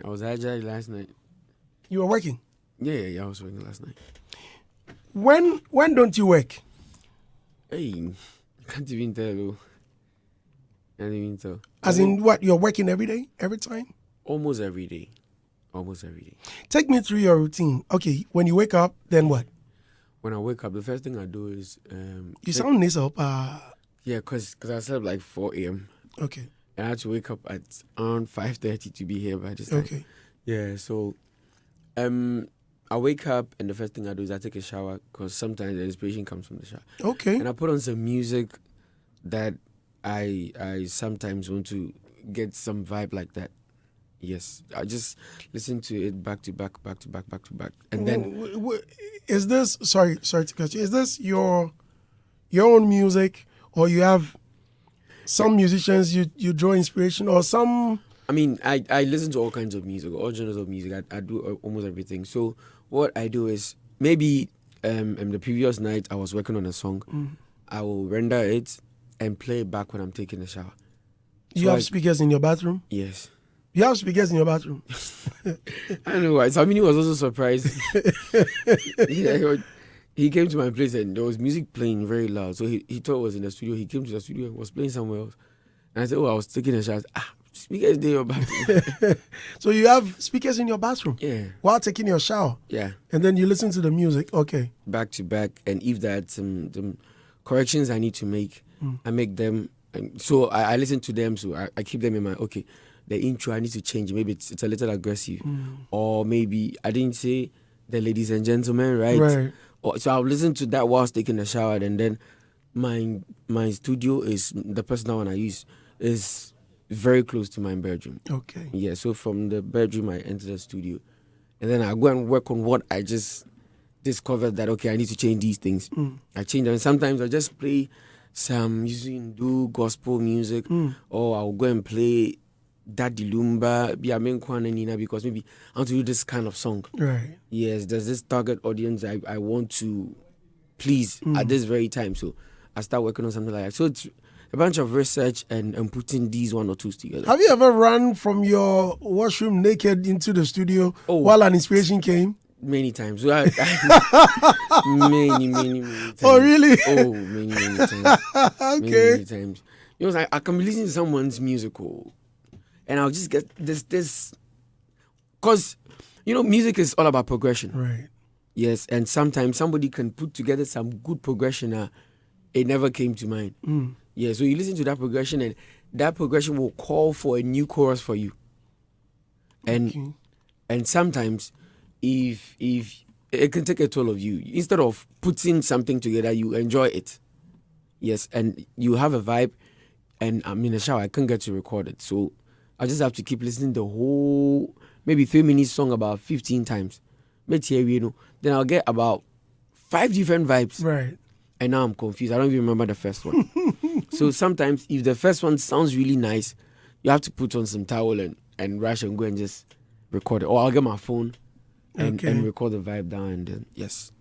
I was agile last night. You were working? Yeah, I was working last night. When don't you work? Hey, can't even tell you. Can't even tell. As in what? You're working every day, every time? Almost every day. Take me through your routine. Okay, when you wake up, then what? When I wake up, the first thing I do is You sound nasal. Yeah, cause I slept like 4 a.m. Okay. And I had to wake up at around 5:30 to be here by this time. Okay. Yeah, so I wake up and the first thing I do is I take a shower because sometimes the inspiration comes from the shower. Okay. And I put on some music that I sometimes want to get some vibe like that. Yes, I just listen to it back to back. And then is this sorry to cut you. Is this your own music, or you have some musicians you draw inspiration, or some? I mean, I listen to all kinds of music, all genres of music. I do almost everything. So what I do is maybe the previous night I was working on a song. I will render it and play it back when I'm taking a shower. You have speakers in your bathroom? Yes. You have speakers in your bathroom? I don't know why. Samini was also surprised. He came to my place and there was music playing very loud. So he thought it was in the studio. He came to the studio and was playing somewhere else. And I said, I was taking a shower. Speakers in your bathroom. So you have speakers in your bathroom? Yeah. While taking your shower? Yeah. And then you listen to the music? Okay. Back to back. And if there's some corrections I need to make, I make them. And so I listen to them. So I keep them in mind. Okay, the intro I need to change. Maybe it's a little aggressive. Or maybe I didn't say the ladies and gentlemen, right? Right. So I'll listen to that whilst taking a shower. And then my studio is, the personal one I use, is very close to my bedroom. Okay. Yeah, so from the bedroom I enter the studio. And then I go and work on what I just discovered that, okay, I need to change these things. I change them. And sometimes I just play some do gospel music, or I'll go and play Daddy Lumba, because maybe I want to do this kind of song. Right. Yes, there's this target audience I want to please at this very time. So I start working on something like that. So it's a bunch of research and putting these one or twos together. Have you ever run from your washroom naked into the studio while an inspiration came? Many times. Many times. Oh, really? Oh, many times. Okay. Many times. You know, I can be listening to someone's musical, and I'll just get this, because, music is all about progression. Right. Yes, and sometimes somebody can put together some good progression. It never came to mind. Yeah, so you listen to that progression, and that progression will call for a new chorus for you. And sometimes, if it can take a toll of you, instead of putting something together, you enjoy it. Yes, and you have a vibe, and I'm in the shower, I can't get to record it. So I just have to keep listening the whole, maybe 3-minute song about 15 times. Then I'll get about 5 different vibes. Right. And now I'm confused. I don't even remember the first one. So sometimes, if the first one sounds really nice, you have to put on some towel and rush and go and just record it. Or I'll get my phone and record the vibe down, and then, yes.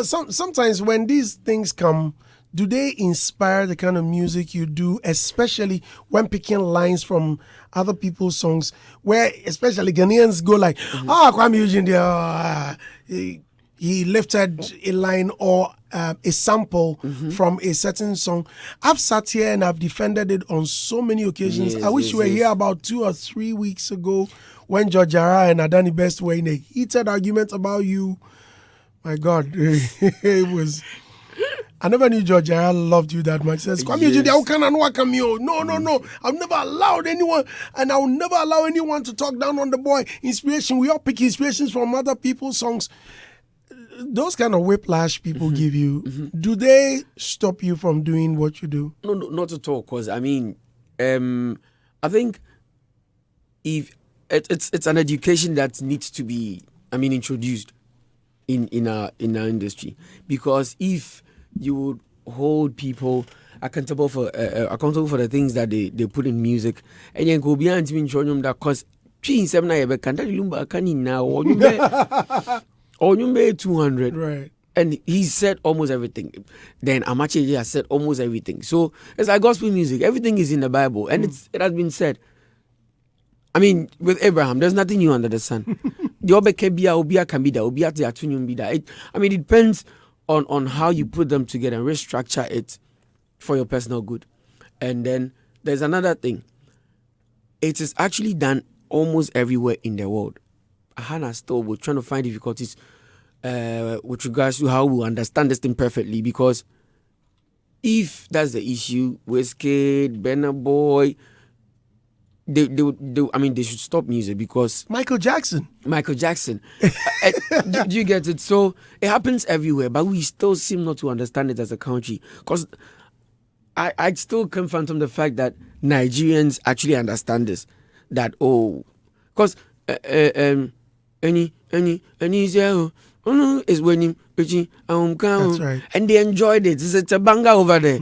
Sometimes when these things come, do they inspire the kind of music you do, especially when picking lines from other people's songs, where especially Ghanaians go like, Kuami Eugene there, he lifted a line or a sample from a certain song. I've sat here and I've defended it on so many occasions. Yes, I wish you were here about 2 or 3 weeks ago when George Jara and Adani Best were in a heated argument about you. My God, it was... I never knew George Jara loved you that much. He says, Kuami Eugene, how can I know I come here? No. I've never allowed anyone, and I will never allow anyone to talk down on the boy. Inspiration, we all pick inspirations from other people's songs. Those kind of whiplash people give you, do they stop you from doing what you do? No, not at all. Because, I mean, I think if it's an education that needs to be, introduced in our industry. Because if you would hold people accountable for the things that they put in music, and then go beyond them that cause 200. Right. And he said almost everything. Then Amache has said almost everything. So it's like gospel music. Everything is in the Bible. And it has been said. I mean, with Abraham, there's nothing new under the sun. The obia can be there, obia the atunium be there. I mean, it depends on how you put them together and restructure it for your personal good. And then there's another thing. It is actually done almost everywhere in the world. Hannah still we're trying to find difficulties with regards to how we understand this thing perfectly, because if that's the issue, Wizkid, Burna Boy, they should stop music, because Michael Jackson. Do you get it? So it happens everywhere, but we still seem not to understand it as a country, because I still can't fathom the fact that Nigerians actually understand this, that because any is when you That's right. and they enjoyed it. It's a banger over there.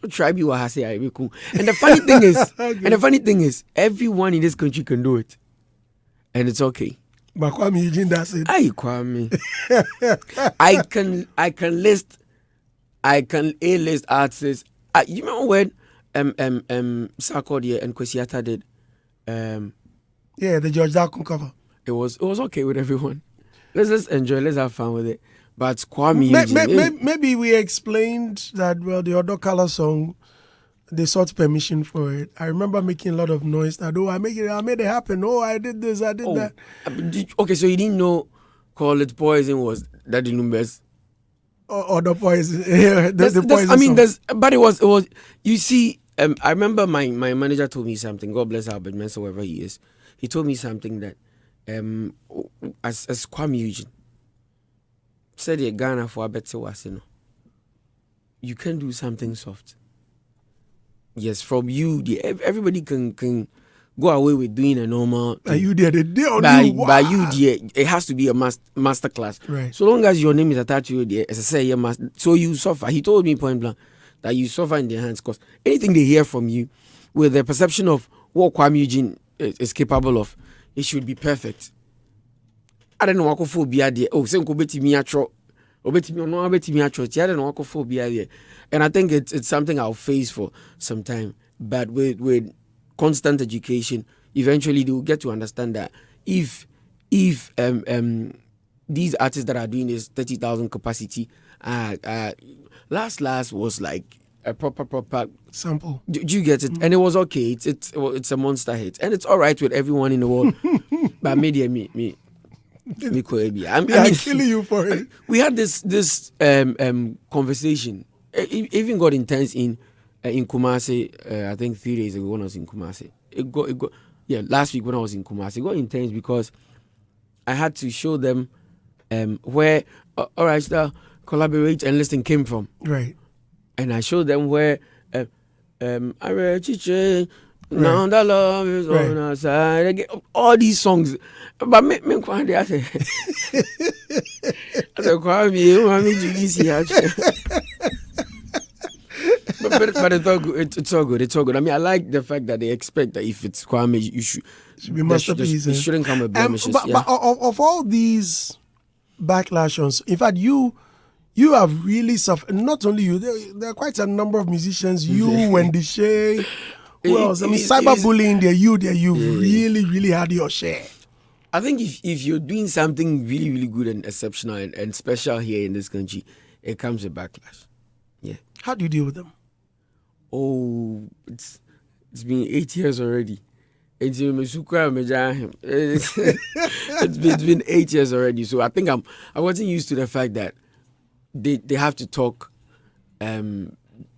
Tribe you are say I cool. And the funny thing is, everyone in this country can do it, and it's okay. But Kuami Eugene does it. Aye, Kwame. I can A-list artists. You remember when Sarkodie and Kwesiata did the George Darkon cover. It was okay with everyone. Let's just enjoy, let's have fun with it. But Kuami Eugene, maybe we explained that, well, the Other Color song, they sought permission for it. I remember making a lot of noise that, I made it happen. I did this, I did that. Okay, so you didn't know Call It Poison was Daddy Numbers? Or the Poison. The Poison song. But it was, you see, I remember my manager told me something, God bless Albert Mensa, wherever he is. He told me something that, as Kuami Eugene said, Ghana for a better was, you can do something soft. Yes, from you, everybody can go away with doing a normal. By you there, by you there, it has to be a master class. Right. So long as your name is attached to you there, as I say, so you suffer. He told me point blank that you suffer in their hands, because anything they hear from you with the perception of what Kuami Eugene is capable of, it should be perfect. I don't know what phobia there. And I think it's something I'll face for some time. But with constant education, eventually they will get to understand that if these artists that are doing this 30,000 capacity, last was like a proper sample. Do you get it? And it was okay. It's a monster hit, and it's all right with everyone in the world. But me I'm killing you for it. We had this conversation. It even got intense in Kumasi. I think 3 days ago when I was in Kumasi. It got last week when I was in Kumasi. It got intense because I had to show them where all right, collaborate and listen came from. Right. And I showed them where now the love is on our side. All these songs. But me Kwame, I said, Kwame Eugene. But it's all good. It's all good. It's all good. I mean, I like the fact that they expect that if it's Kwame, you should be masterpiece. It shouldn't come with blemishes. But of all these backlashes, in fact, you have really suffered. Not only you, there are quite a number of musicians. You, Wendy Shea. Who else? I mean, cyberbullying. You've really had your share. I think if you're doing something really, really good and exceptional and special here in this country, it comes with backlash. Yeah. How do you deal with them? Oh, it's been 8 years already. It's been 8 years already. So I think I wasn't used to the fact that they have to talk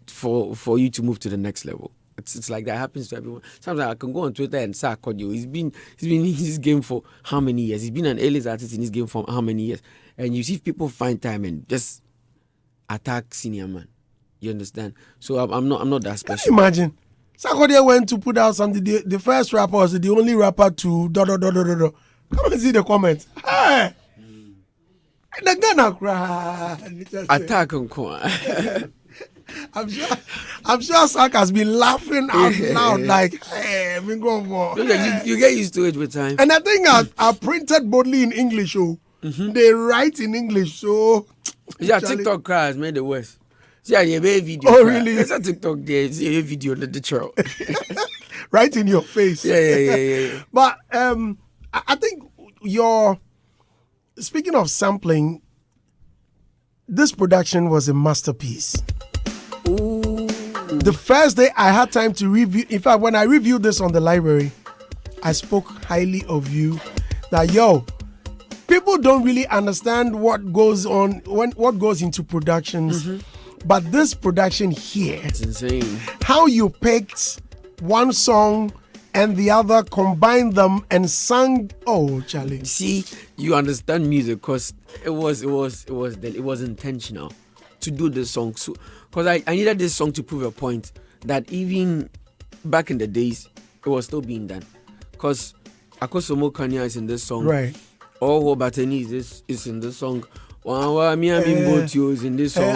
for you to move to the next level. It's like that happens to everyone. Sometimes I can go on Twitter and say Kodio. He's been in this game for how many years? He's been an A-list artist in this game for how many years? And you see people find time and just attack senior man. You understand? So I'm not that special. Can you imagine? Sarkodie went to put out something. The first rapper was the only rapper to . Come and see the comments. Hey, the Ghana cry. Attack on Kwa. I'm sure Sak has been laughing out loud like, hey, we go for. You get used to it with time. And I think I printed boldly in English. They write in English, so. Yeah, TikTok cries made it worse. See, I have a video. Oh, really? There's a TikTok there. See a video on the trial. right in your face. Yeah. But I think speaking of sampling, this production was a masterpiece. Ooh. The first day I had time to review, in fact, when I reviewed this on the library, I spoke highly of you. That people don't really understand what goes on what goes into productions, but this production here, it's insane. How you picked one song and the other, combined them and sang. Oh, Charlie! See, you understand music because it was intentional to do this song. So, because I needed this song to prove a point that even back in the days, it was still being done. Because Akosomo Kanya is in this song. Right. All Batani is in this song. Miami Botio is in this song.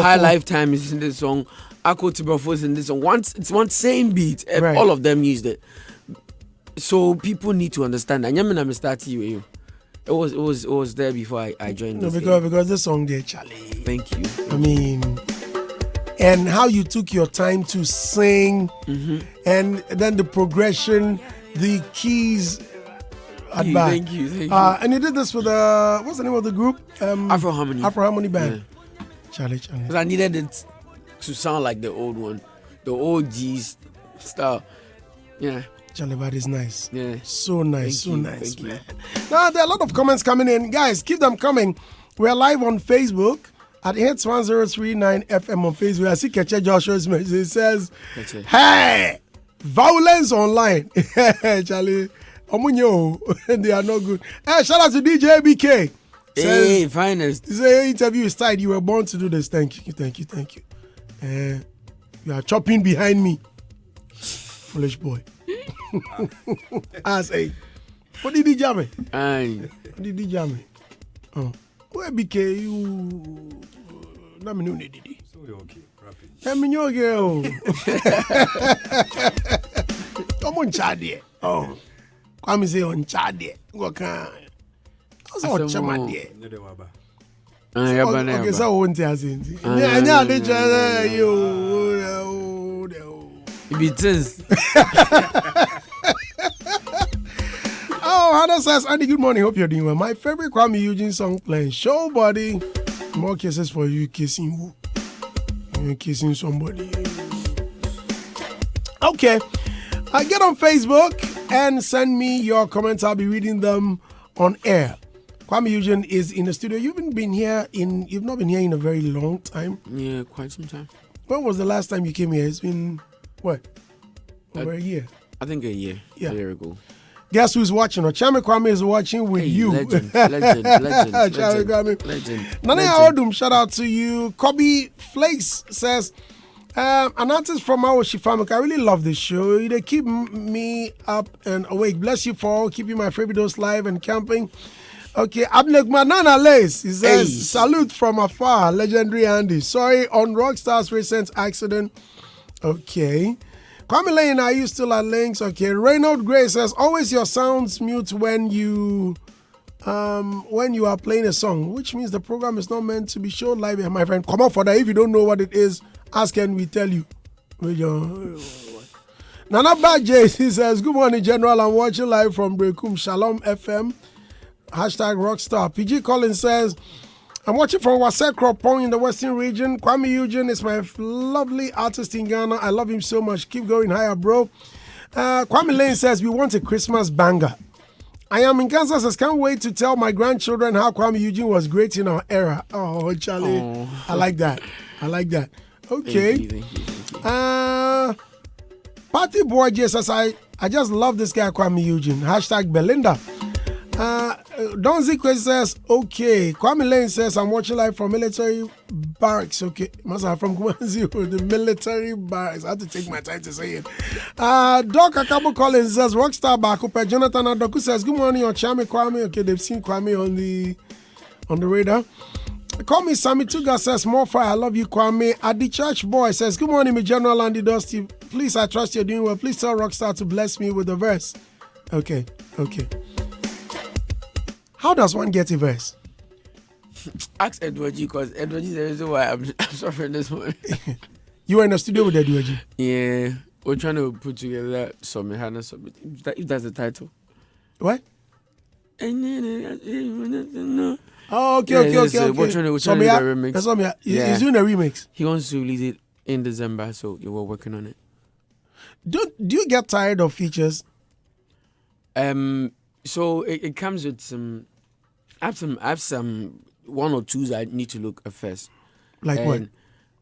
High Lifetime is in this song. Akoti Brofo is in this song. It's one same beat. Right. All of them used it. So people need to understand. I never started you. It was there before I joined. No, because this song there, Charlie. Thank you. I mean, and how you took your time to sing, and then the progression, the keys. Thank you. And you did this with what's the name of the group? Afro Harmony Band. Yeah. Charlie. Because I needed it to sound like the old one, the old G's style. Yeah. Charlie, that is nice. Yeah. So nice, Thank man. You. Now there are a lot of comments coming in, guys. Keep them coming. We're live on Facebook at Hits 1039 FM on Facebook. I see Keche Joshua's message. It says, "Hey, violence online." Charlie. They are not good. Hey, shout out to DJ BK. Hey, finest. He said, your interview is tight. You were born to do this. Thank you. You are chopping behind me. Foolish boy. I say, what did he jam me? What did he jam me? Oh, where BK? You. Let me know, Didi. So you're okay. Let me know, girl. Come on, Chadie. Oh. Kwame say on Chadie. Go can. That's all Chamadie. Okay, so won't you say? Yeah, they try you. It is. Oh, Hannah says, Andy, good morning. Hope you're doing well. My favorite Kuami Eugene song playing. Show body. More cases for you kissing who? You're kissing somebody. Okay. Get on Facebook and send me your comments. I'll be reading them on air. Kuami Eugene is in the studio. You've not been here in a very long time. Yeah, quite some time. When was the last time you came here? It's been what? Over a year. I think a year. Yeah. A year ago. Guess who's watching? Ochame Kwame is watching with you. Legend. Nana Odum, shout out to you. Kobe Flakes says, an artist from our Shifamuk. I really love this show. They keep me up and awake. Bless you for keeping my Freebidos live and camping. Okay, Abnek Manana Lace. He says, salute from afar, legendary Andy. Sorry on Rockstar's recent accident. Okay. Kwame Lane, are you still at Lynx? Okay. Reynold Gray says, always your sounds mute when you are playing a song, which means the program is not meant to be shown live. My friend, come on for that. If you don't know what it is, ask and we tell you. Nana Badje, he says, good morning, General. I'm watching live from Brekum Shalom FM. Hashtag Rockstar. PG Collins says, I'm watching from Wasekro Pong in the Western region. Kuami Eugene is my lovely artist in Ghana. I love him so much. Keep going higher, bro. Kwame Lane says, we want a Christmas banger. I am in Kansas. I can't wait to tell my grandchildren how Kuami Eugene was great in our era. Oh, Charlie. Oh. I like that. Okay. Thank you. Party Boy says, I just love this guy, Kuami Eugene. Hashtag Belinda. Don Zikwe says, okay. Kwame Lane says, I'm watching live from military barracks. Okay. Must have from Kumanzi, the military barracks. I have to take my time to say it. Doc Akabo Collins says, Rockstar Bakupe. Jonathan Adoku says, good morning, Ochame Kwame. Okay, they've seen Kwame on the radar. Call me Sammy Tuga says, more fire. I love you, Kwame. Adi Church Boy says, good morning, my General Andy Dusty. Please, I trust you're doing well. Please tell Rockstar to bless me with a verse. Okay. How does one get a verse? Ask Edward G, because Edward G is the reason why I'm suffering this one. You were in the studio with Edward G? Yeah. we're trying to put together some Hannah. If that's the title. What? Oh, okay. We're trying to do the remix. He's doing a remix. He wants to release it in December, so we're working on it. Do you get tired of features? So it comes with some. I have some one or twos I need to look at first. Like what?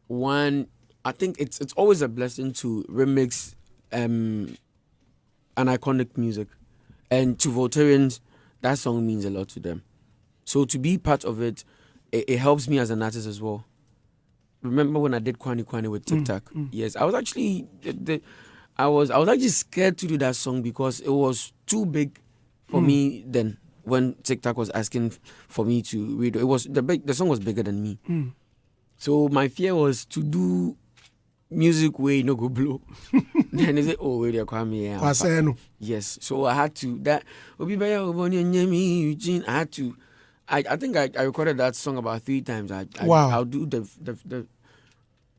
One, I think it's always a blessing to remix an iconic music, and to Voltarians, that song means a lot to them. So to be part of it, it helps me as an artist as well. Remember when I did Kwani with TikTok? Yes, I was actually I was actually scared to do that song because it was too big for me then. When TikTok was asking for me to read, the song was bigger than me. So my fear was to do music where no go blow. Then they say, "Oh, wait, Kuami." Yes, so I had to Eugene. I had to. I think I recorded that song about 3 times. I'll do the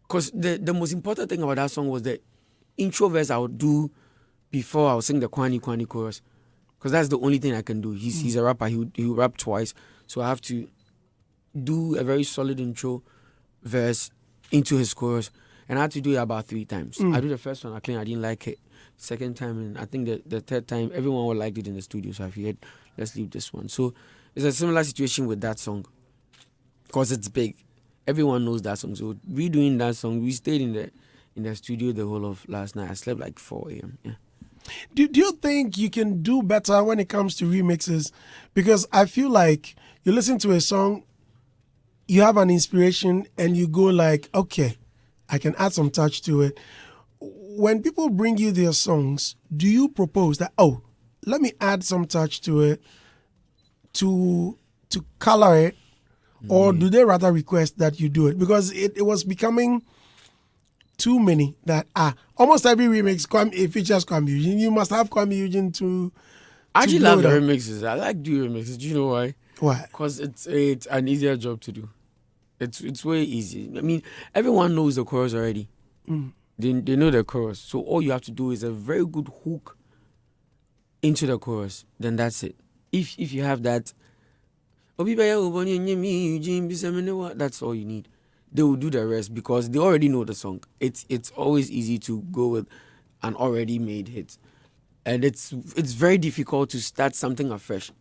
because the most important thing about that song was the intro verse I would do before I would sing the Kwani chorus. Because that's the only thing I can do. He's a rapper. He will rap twice. So I have to do a very solid intro verse into his chorus. And I had to do it about 3 times. I do the first one, I didn't like it. Second time, and I think the third time, everyone would like it in the studio. So I figured, let's leave this one. So it's a similar situation with that song. Because it's big. Everyone knows that song. So redoing that song, we stayed in the studio the whole of last night. I slept like 4 a.m. Yeah. Do you think you can do better when it comes to remixes? Because I feel like you listen to a song, you have an inspiration, and you go like, okay, I can add some touch to it. When people bring you their songs, do you propose that, oh, let me add some touch to it to color it, or do they rather request that you do it? Because it was becoming too many that almost every remix it features Kuami Eugene. You must have Kuami Eugene to I actually love the remixes. I like doing remixes. Do you know why? Why? Because it's an easier job to do. It's way easy. I mean, everyone knows the chorus already. They know the chorus. So all you have to do is a very good hook into the chorus. Then that's it. If you have that, that's all you need. They will do the rest because they already know the song. It's always easy to go with an already made hit. And it's very difficult to start something afresh.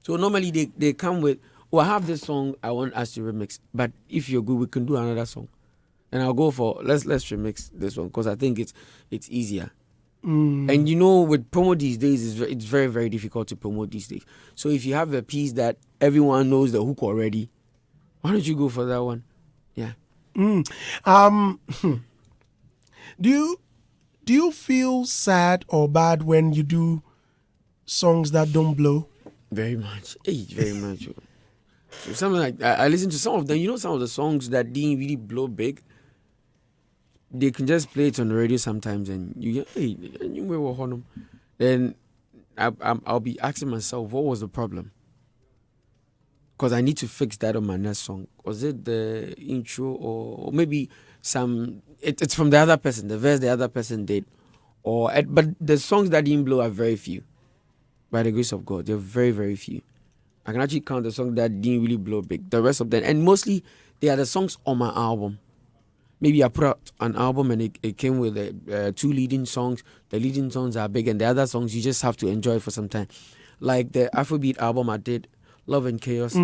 So normally they come with, I have this song I want us to remix. But if you're good, we can do another song. And I'll go for, let's remix this one because I think it's easier. And with promo these days, it's very, very difficult to promote these days. So if you have a piece that everyone knows the hook already, why don't you go for that one? Yeah. Do you feel sad or bad when you do songs that don't blow? Very much. Very much. So something like I listen to some of them. Some of the songs that didn't really blow big. They can just play it on the radio sometimes, and you get, you were on. Then I'll be asking myself, what was the problem? Because I need to fix that on my next song. Was it the intro or maybe it's from the other person, the verse the other person did. But the songs that didn't blow are very few. By the grace of God, they're very, very few. I can actually count the songs that didn't really blow big. The rest of them, and mostly they are the songs on my album. Maybe I put out an album and it came with 2 leading songs. The leading songs are big and the other songs you just have to enjoy for some time. Like the Afrobeat album I did, Love and Chaos.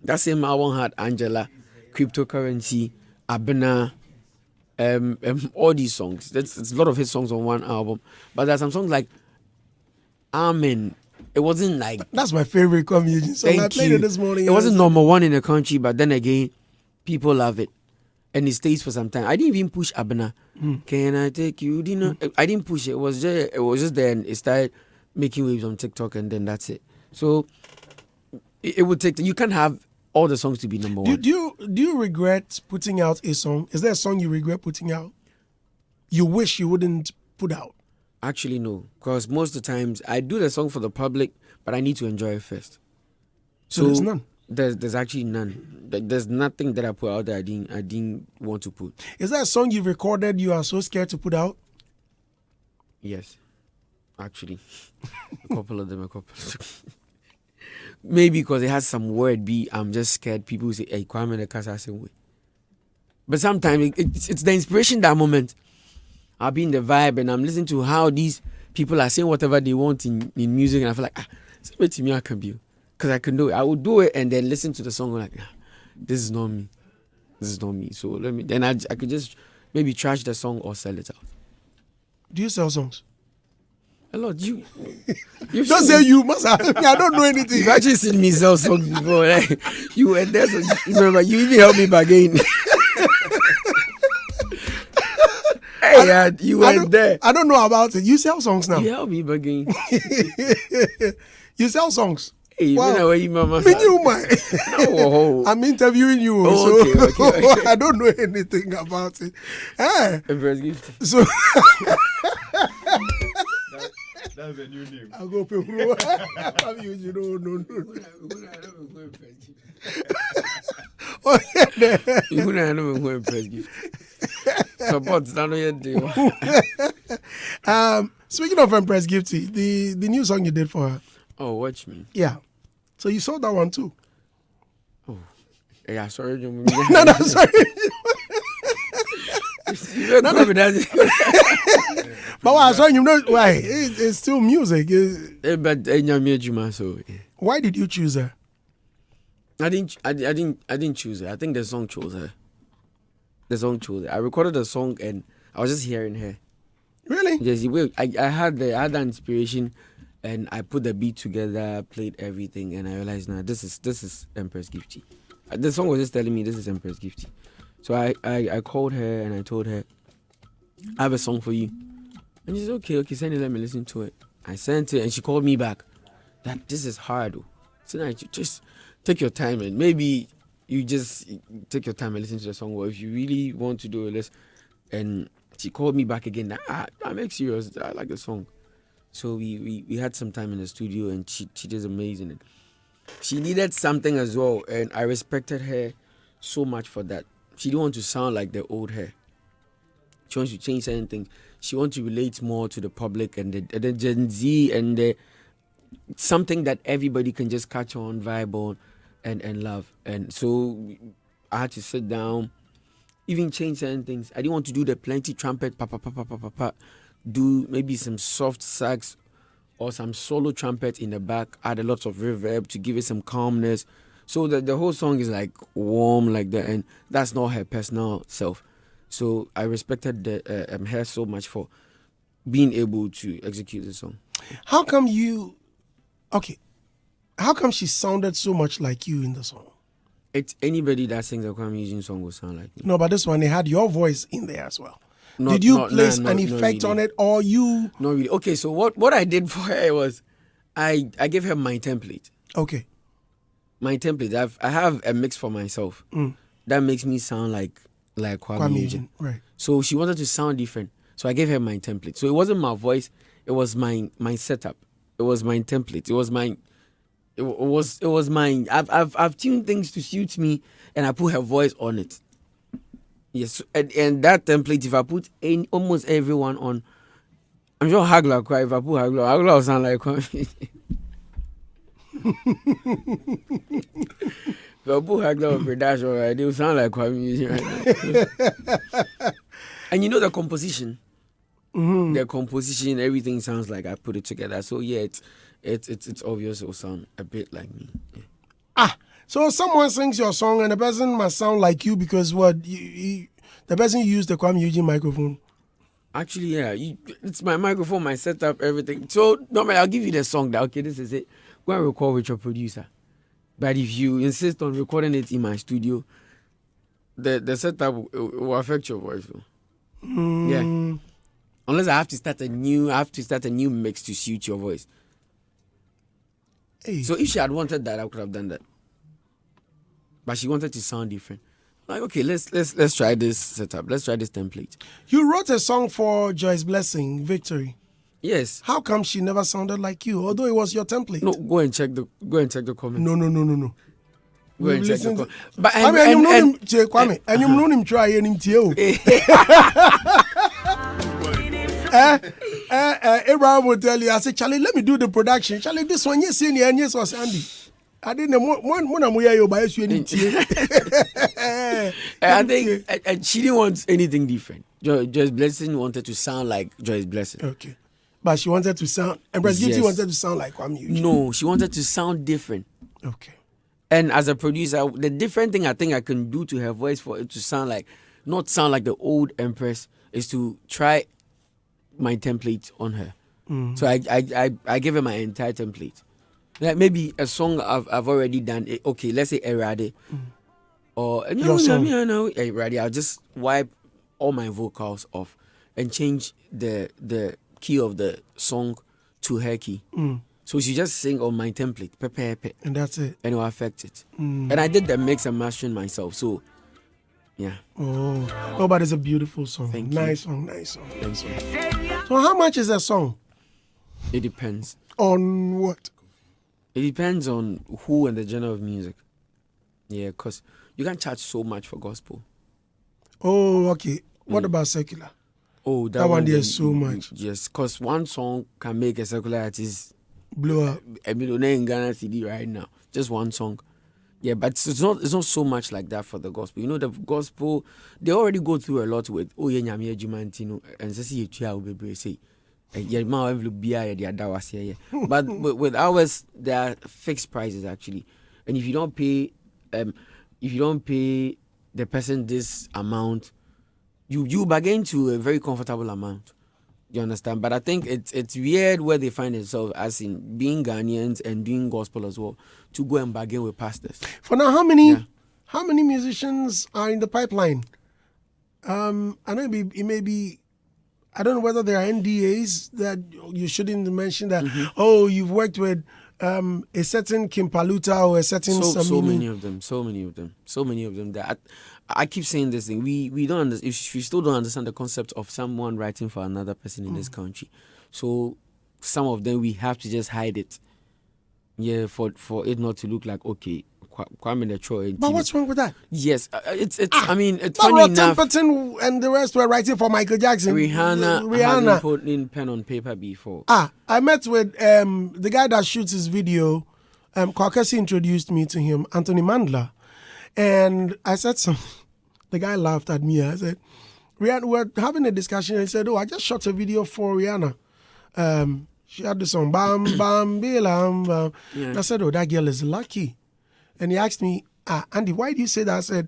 That same album had Angela, Cryptocurrency, Abena, all these songs. It's a lot of his songs on one album. But there's some songs like Amen. It wasn't like... That's my favorite Kuami Eugene song. I played it this morning. It wasn't number 1 in the country, but then again, people love it. And it stays for some time. I didn't even push Abena. Can I take you dinner? I didn't push it. It was just there, and it started making waves on TikTok, and then that's it. So it would take. You can't have all the songs to be number 1. Do you regret putting out a song? Is there a song you regret putting out? You wish you wouldn't put out? Actually, no, because most of the times I do the song for the public, but I need to enjoy it first. So there's none. There's actually none. There's nothing that I put out that I didn't want to put. Is there a song you've recorded you are so scared to put out? Yes, actually, a couple of them. Maybe because it has some word B, I'm just scared people say, "Hey, Kuami the Casa same way." But sometimes it's the inspiration that moment. I'll be in the vibe and I'm listening to how these people are saying whatever they want in music, and I feel like somebody to me I can be, because I can do it. I will do it and then listen to the song like, this is not me. This is not me. So let me. Then I could just maybe trash the song or sell it out. Do you sell songs? A lot. You don't say you must have. I don't know anything. You've actually seen me sell songs before. Like, you were there. So remember, you even helped me bargain. Hey, you were there. I don't know about it. You sell songs now. You help me bargain. You sell songs. Hey, wow. No. I'm interviewing you. Oh, so okay. I don't know anything about it. Empress Gift. So that's a new name. I'll go pay. Speaking of Empress Gifty, the new song you did for her. Oh, watch me. Yeah. So you saw that one too. Oh. Yeah, sorry. No, sorry. But I saw you know why? It's still music. Why did you choose her? I didn't choose her. I think the song chose her. The song chose her. I recorded the song and I was just hearing her. Really? Yes, I had that inspiration, and I put the beat together, played everything, and I realized now this is Empress Gifty. The song was just telling me this is Empress Gifty. So I called her and I told her, I have a song for you. And she said, okay, send it, let me listen to it. I sent it and she called me back that this is hard. So now you just take your time, and maybe you just take your time and listen to the song. Or if you really want to do it, and she called me back again. I'm serious. I like the song. So we had some time in the studio, and she did amazing. She needed something as well, and I respected her so much for that. She didn't want to sound like the old her. She wants to change certain things. She wants to relate more to the public and the Gen Z, and something that everybody can just catch on, vibe on, and love. And so I had to sit down, even change certain things. I didn't want to do the plenty trumpet, do maybe some soft sax or some solo trumpet in the back, add a lot of reverb to give it some calmness. So that the whole song is like warm like that, and that's not her personal self. So I respected her so much for being able to execute the song. How come she sounded so much like you in the song? It's anybody that sings a Kuami Eugene song will sound like me. No, but this one, they had your voice in there as well. Did you place an effect on it, or you? Not really. Okay, so what I did for her was I gave her my template. Okay. My template. I have a mix for myself. That makes me sound like Kuami Eugene. Right. So she wanted to sound different. So I gave her my template. So it wasn't my voice, it was my setup. It was my template. It was mine. I've tuned things to suit me, and I put her voice on it. Yes, and that template, if I put almost everyone on, I'm sure Hagler cry. If I put Hagler will sound like Kuami. If I put Hagler or Predash, right, they will sound like Kuami right now. And you know the composition. Mm-hmm. The composition, everything sounds like I put it together. So yeah, it's obvious it will sound a bit like me. Yeah. So someone sings your song and the person must sound like you because the person used the Kuami Eugene microphone. Actually, yeah, it's my microphone, my setup, everything. So normally I'll give you the song that okay, this is it. Go and record with your producer. But if you insist on recording it in my studio, the setup will affect your voice. Yeah. Unless I have to start a new mix to suit your voice. Hey. So if she had wanted that, I could have done that. But she wanted to sound different. Like, okay, let's try this setup. Let's try this template. You wrote a song for Joyce Blessing, Victory. Yes. How come she never sounded like you, although it was your template? No, go and check the comment. No. Go and check the comment. But Kwame, and you know him try him too. Abraham will tell you, I said, Charlie, let me do the production. Charlie, this one, yes, senior, and yes, was Andy. I didn't know one I'm here, but I think and she didn't want anything different. Joyce Blessing wanted to sound like Joyce Blessing. Okay. But she wanted to sound, and Brasgiti wanted to sound like Kuami Eugene. No, she wanted to sound different. Okay. And as a producer, the different thing I think I can do to her voice for it to sound like, not sound like the old Empress, is to try my template on her. So I give her my entire template. Like maybe a song I've already done. Okay, let's say Erade. Or Erade. I'll just wipe all my vocals off and change the key of the song to her key. So she just sing on my template, pepe, and that's it. And it will affect it. And I did the mix and mastering myself. So yeah. Oh, but it's a beautiful song. Nice song. Thank you. So how much is a song? It depends. On what? It depends on who and the genre of music. Yeah, because you can't charge so much for gospel. Oh, okay. What about secular? Oh, that one there's so much. Yes, because one song can make a secular artist blow up. A millionaire in Ghana CD right now. Just one song. Yeah, but it's not so much like that for the gospel. You know, the gospel, they already go through a lot with nyame adwuma ntino and say you tia obebre say. But with ours, there are fixed prices actually, and if you don't pay the person this amount, you bargain to a very comfortable amount. You understand? But I think it's weird where they find themselves, as in being Ghanaians and doing gospel as well, to go and bargain with pastors. For now, how many musicians are in the pipeline? I know it may be. I don't know whether there are NDAs that you shouldn't mention that. Oh, you've worked with a certain Kim Paluta or a certain so many of them that I keep saying this thing. We don't we still don't understand the concept of someone writing for another person in this country. So some of them we have to just hide it. Yeah, for it not to look like okay. Kwame the Troy. But what's wrong with that? Yes, it's. I mean, it's funny enough. Templeton and the rest were writing for Michael Jackson. Rihanna hasn't put in pen on paper before. I met with the guy that shoots his video. Kwakasi introduced me to him, Anthony Mandla, and I said something. The guy laughed at me. I said, "Rihanna, we're having a discussion." And he said, "Oh, I just shot a video for Rihanna. She had the song Bam Bam Bilam Bam." Yeah. I said, "Oh, that girl is lucky." And he asked me, Andy, why do you say that? I said,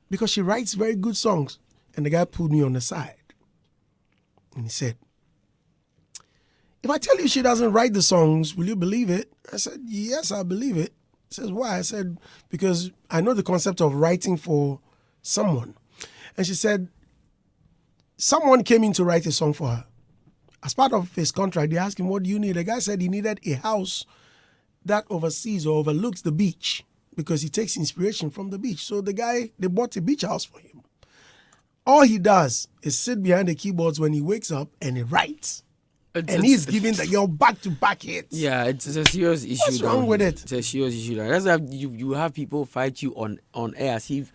because she writes very good songs. And the guy pulled me on the side. And he said, if I tell you she doesn't write the songs, will you believe it? I said, yes, I believe it. He says, why? I said, because I know the concept of writing for someone. And she said, someone came in to write a song for her. As part of his contract, they asked him, what do you need? The guy said he needed a house that oversees or overlooks the beach, because he takes inspiration from the beach. So they bought a beach house for him. All he does is sit behind the keyboards when he wakes up and he writes. He's giving the girl back-to-back hits. Yeah, it's a serious issue. What's wrong with it? It's a serious issue. That's why you have people fight you on air as if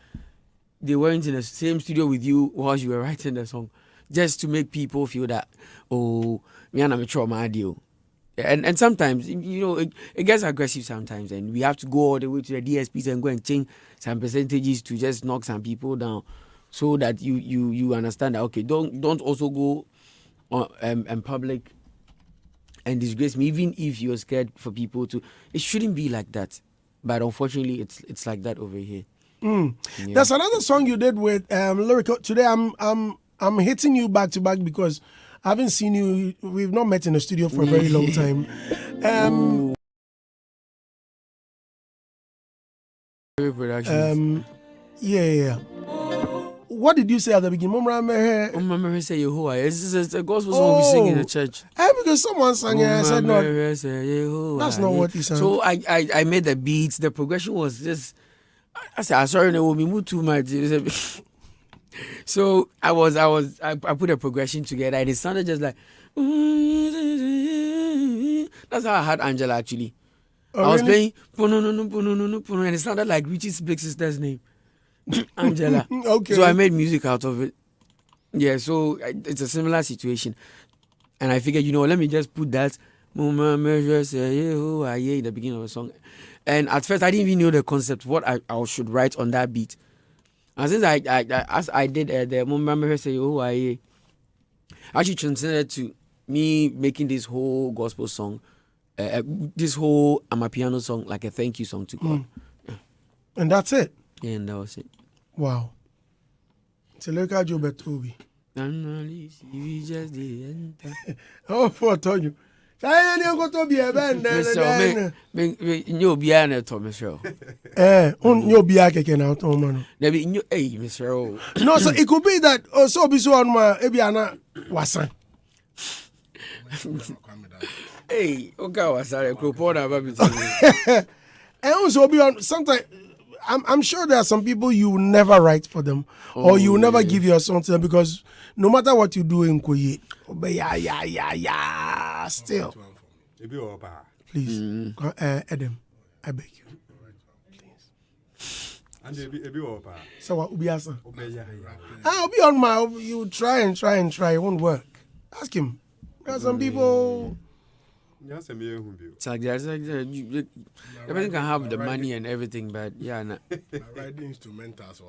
they weren't in the same studio with you while you were writing the song, just to make people feel that, oh, me and I'm a trauma deal. And sometimes, you know, it gets aggressive sometimes, and we have to go all the way to the DSPs and go and change some percentages to just knock some people down, so that you understand that, okay, don't also go in public and disgrace me, even if you're scared for people to. It shouldn't be like that, but unfortunately, it's like that over here. Yeah. There's another song you did with Lyrical. Today, I'm hitting you back to back because I haven't seen you. We've not met in the studio for a very long time. Yeah. What did you say at the beginning? Mama say Yehovah. It's a gospel song we sing in the church. Because someone sang it. I said no. That's not what he sang. So I made the beats. The progression was just. I said, sorry, no, we moved too much. So I put a progression together, and it sounded just like. That's how I had Angela actually. Oh, I was really? playing, and it sounded like Richie's big sister's name, Angela. Okay. So I made music out of it. Yeah, so it's a similar situation. And I figured, let me just put that Mama measure say in the beginning of the song. And at first I didn't even know the concept, what I should write on that beat. And since I did the Mama measure say I actually transcended to me making this whole gospel song, this whole Amapiano song like a thank you song to God. Yeah. And that's it. Yeah, and that was it. Wow. It's a local job at Toby. We just did. Oh, for I told you. Say you go to be a band. You be an Michelle. You be a keke now, Tom. Maybe you, hey, Michelle. No, so it could be that. Oh, so be so on my Ebiana Wasan. Hey, okay, was sorry, and also be on sometimes. I'm sure there are some people you will never write for them, or you will never give your song to them because no matter what you do in Koye, still. Please, Adam, I beg you. Please. So what will be answer? I'll be on my. You try and try and try. It won't work. Ask him. There are some people. It's like everything can have the money and everything, but yeah, nah. Writing instrumentals.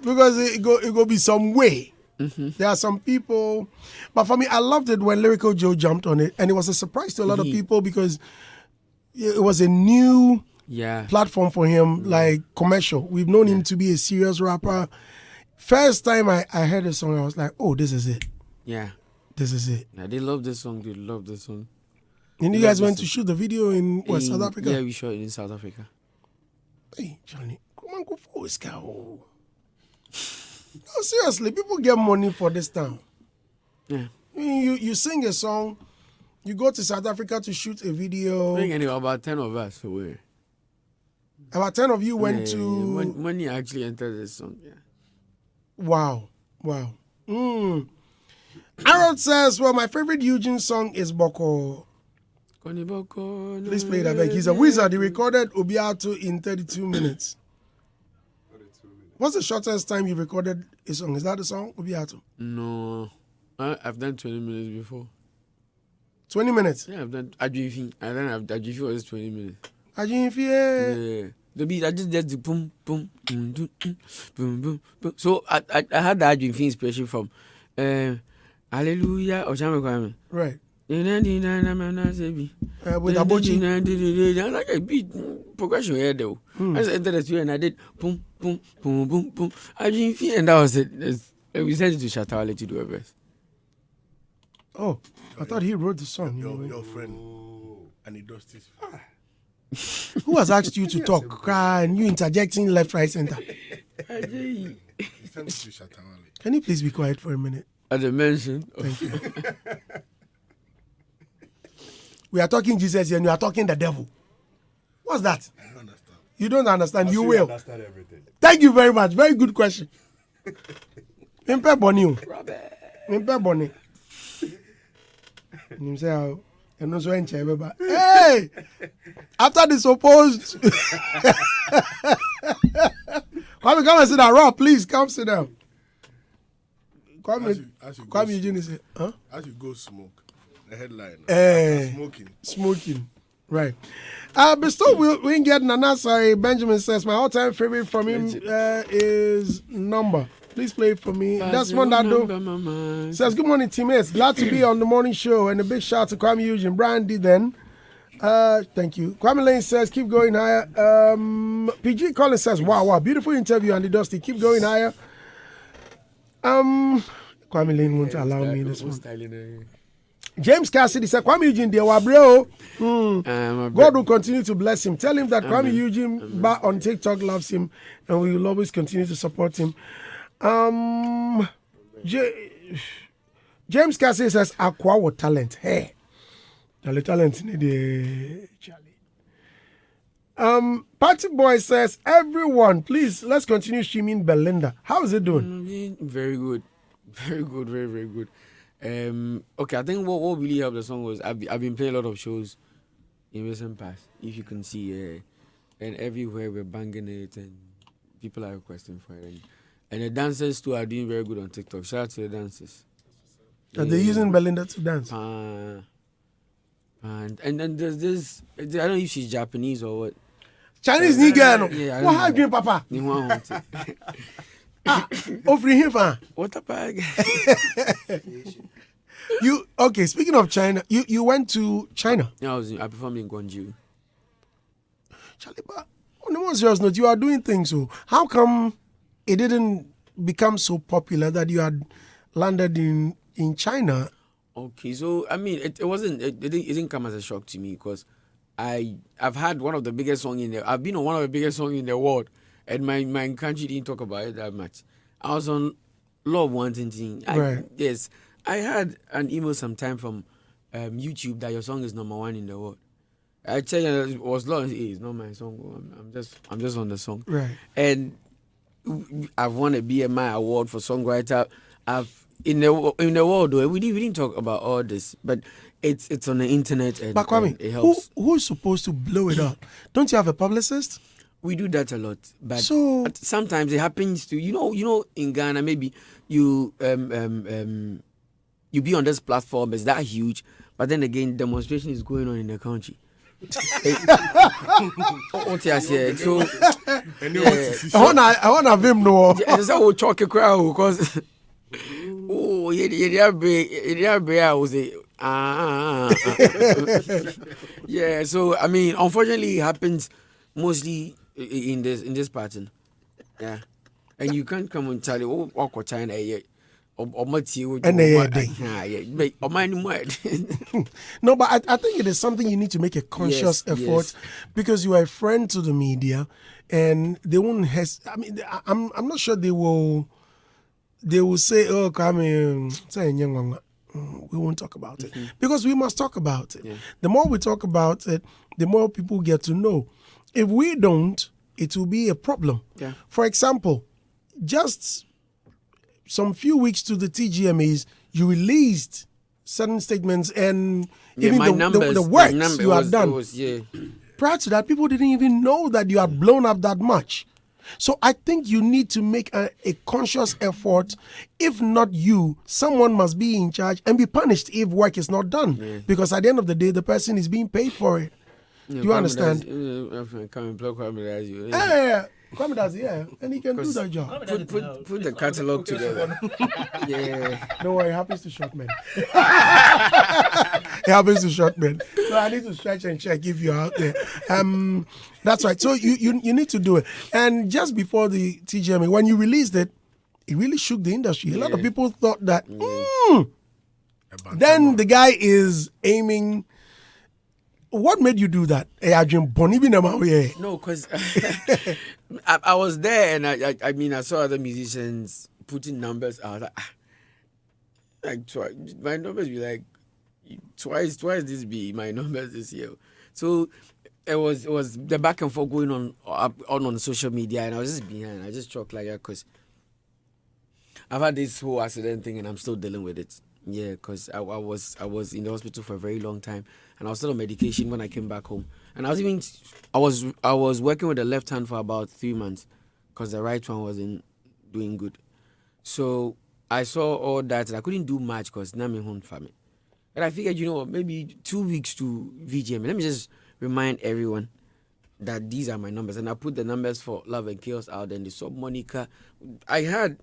Because it go be some way. Mm-hmm. There are some people, but for me, I loved it when Lyrical Joe jumped on it, and it was a surprise to a lot of people because it was a new platform for him, like commercial. We've known him to be a serious rapper. First time I heard the song, I was like, oh, this is it. Yeah. This is it. Yeah, they love this song. They love this song. And you guys went to shoot the video in South Africa? Yeah, we shot it in South Africa. Hey, Johnny, come on, go for this guy. No, seriously, people get money for this town. Yeah. I mean, you sing a song, you go to South Africa to shoot a video. I think anyway, about 10 of us away. About 10 of you went to... Money actually entered this song, yeah. Wow. Harold says, well, my favorite Eugene song is Boko. Please play that back. He's a wizard. He recorded Obiato in 32 minutes. What's the shortest time you recorded a song? Is that the song, Obiato? No. I've done 20 minutes before. 20 minutes? Yeah, I've done Adjunfi. And then Adjunfi was 20 minutes. Adjunfi, yeah. The beat, I just did the boom, boom, boom, boom, boom, boom, boom. So I had the Adjunfi inspiration from Hallelujah or something. Right. With Aboji. Like a beat progression here though. I just entered the studio and I did boom, boom, boom, boom, boom. Adjunfi, and that was it. We sent it to Shatawale to do a verse. Oh, I thought he wrote the song. Your friend, and he does this. Who has asked you to talk? Cry and you interjecting left, right, center. Can you please be quiet for a minute? At the mention. Thank you. We are talking Jesus here and you are talking the devil. What's that? I don't understand. You don't understand. You will. Understand everything. Thank you very much. Very good question. Mimpe Boni. Mimpe Boni. Hey! After the supposed... Come and sit down. Rob, please, come sit down. Kuami Eugene said, huh? As you go smoke, the headline. Smoking. Right. But still, we didn't get Nana. Sorry, Benjamin says, my all-time favorite from him is Number. Please play it for me. That's one that do. Says, good morning, teammates. Glad to be on the morning show. And a big shout to Kuami Eugene. Brian D then. Thank you. Kwame Lane says, keep going higher. PG Collins says, wow, beautiful interview, Andy Dusty. Keep going higher. Kwame Lane won't allow me this one. James Cassidy said, Kuami Eugene, dear Wabreo. God will continue to bless him. Tell him that Kuami Eugene on TikTok loves him and we will always continue to support him. James Cassidy says, Aqua with talent. Hey. The talent in the Charlie. Party Boy says, everyone, please, let's continue streaming Belinda. How is it doing? Very good. Very good, very, very good. Okay, I think what really helped the song was I've been playing a lot of shows in recent past, if you can see, and everywhere we're banging it, and people are requesting for it, and the dancers too are doing very good on TikTok. Shout out to the dancers. Are they using Belinda to dance? And then there's this. I don't know if she's Japanese or what. Chinese nigga, Yeah, I what don't have know. you, Papa? Ni hwan want it. Over here, fam. What a bag. You okay? Speaking of China, you went to China. Yeah, I performed in Gwangju. Charlie, but on the most serious note, you are doing things. So how come it didn't become so popular that you had landed in China? Okay, so I mean, it wasn't. It didn't come as a shock to me because I've had one of the biggest songs in the. I've been on one of the biggest songs in the world, and my country didn't talk about it that much. I was on Love Wanting. Right. Yes, I had an email sometime from YouTube that your song is #1 in the world. I tell you, it was Love. It's not my song. I'm just on the song. Right. And I've won a BMI award for songwriter. In the world though, we didn't talk about all this, but it's on the internet and, But Kwame, and it helps. who's supposed to blow it up? Don't you have a publicist? We do that a lot, but So- sometimes it happens to you know in Ghana maybe you you be on this platform, it's that huge, but then again demonstration is going on in the country. What you say? So I want to have him know. it's how we talk a crowd because oh yeah I was yeah. So I mean, unfortunately, it happens mostly in this pattern. Yeah, and you can't come and tell you walk China yet. Or And they No, but I think it is something you need to make a conscious effort yes. because you are a friend to the media, and they won't. I mean, I'm not sure they will. They will say, "Oh, come in, we won't talk about it," because we must talk about it. Yeah. The more we talk about it, the more people get to know. If we don't, it will be a problem. Yeah. For example, just some few weeks to the TGMAs, you released certain statements and even my the numbers, works my number you had done. yeah. Prior to that, people didn't even know that you had blown up that much. So I think you need to make a conscious effort. If not you, someone must be in charge and be punished if work is not done. Because at the end of the day, the person is being paid for it. Do you understand? Come and plug you. Yeah. Kwame does, yeah, and he can do that job. Put the catalog together. Yeah. Don't worry, it happens to short men. It happens to short men. So I need to stretch and check if you're out there. That's right. So you need to do it. And just before the TGMA, when you released it, it really shook the industry. A lot of people thought that, then the guy is aiming. What made you do that? No, because I was there and I mean I saw other musicians putting numbers out. Like twice, my numbers be like twice this be my numbers this year. So it was the back and forth going on social media, and I was just behind. I just talked like that because I've had this whole accident thing and I'm still dealing with it. Yeah, because I was in the hospital for a very long time, and I was still on medication when I came back home. And I was working with the left hand for about 3 months, because the right one wasn't doing good. So I saw all that, and I couldn't do much because now I'm home family. And I figured, maybe 2 weeks to VGM. Let me just remind everyone that these are my numbers, and I put the numbers for Love and Chaos out. And they saw Monica. I had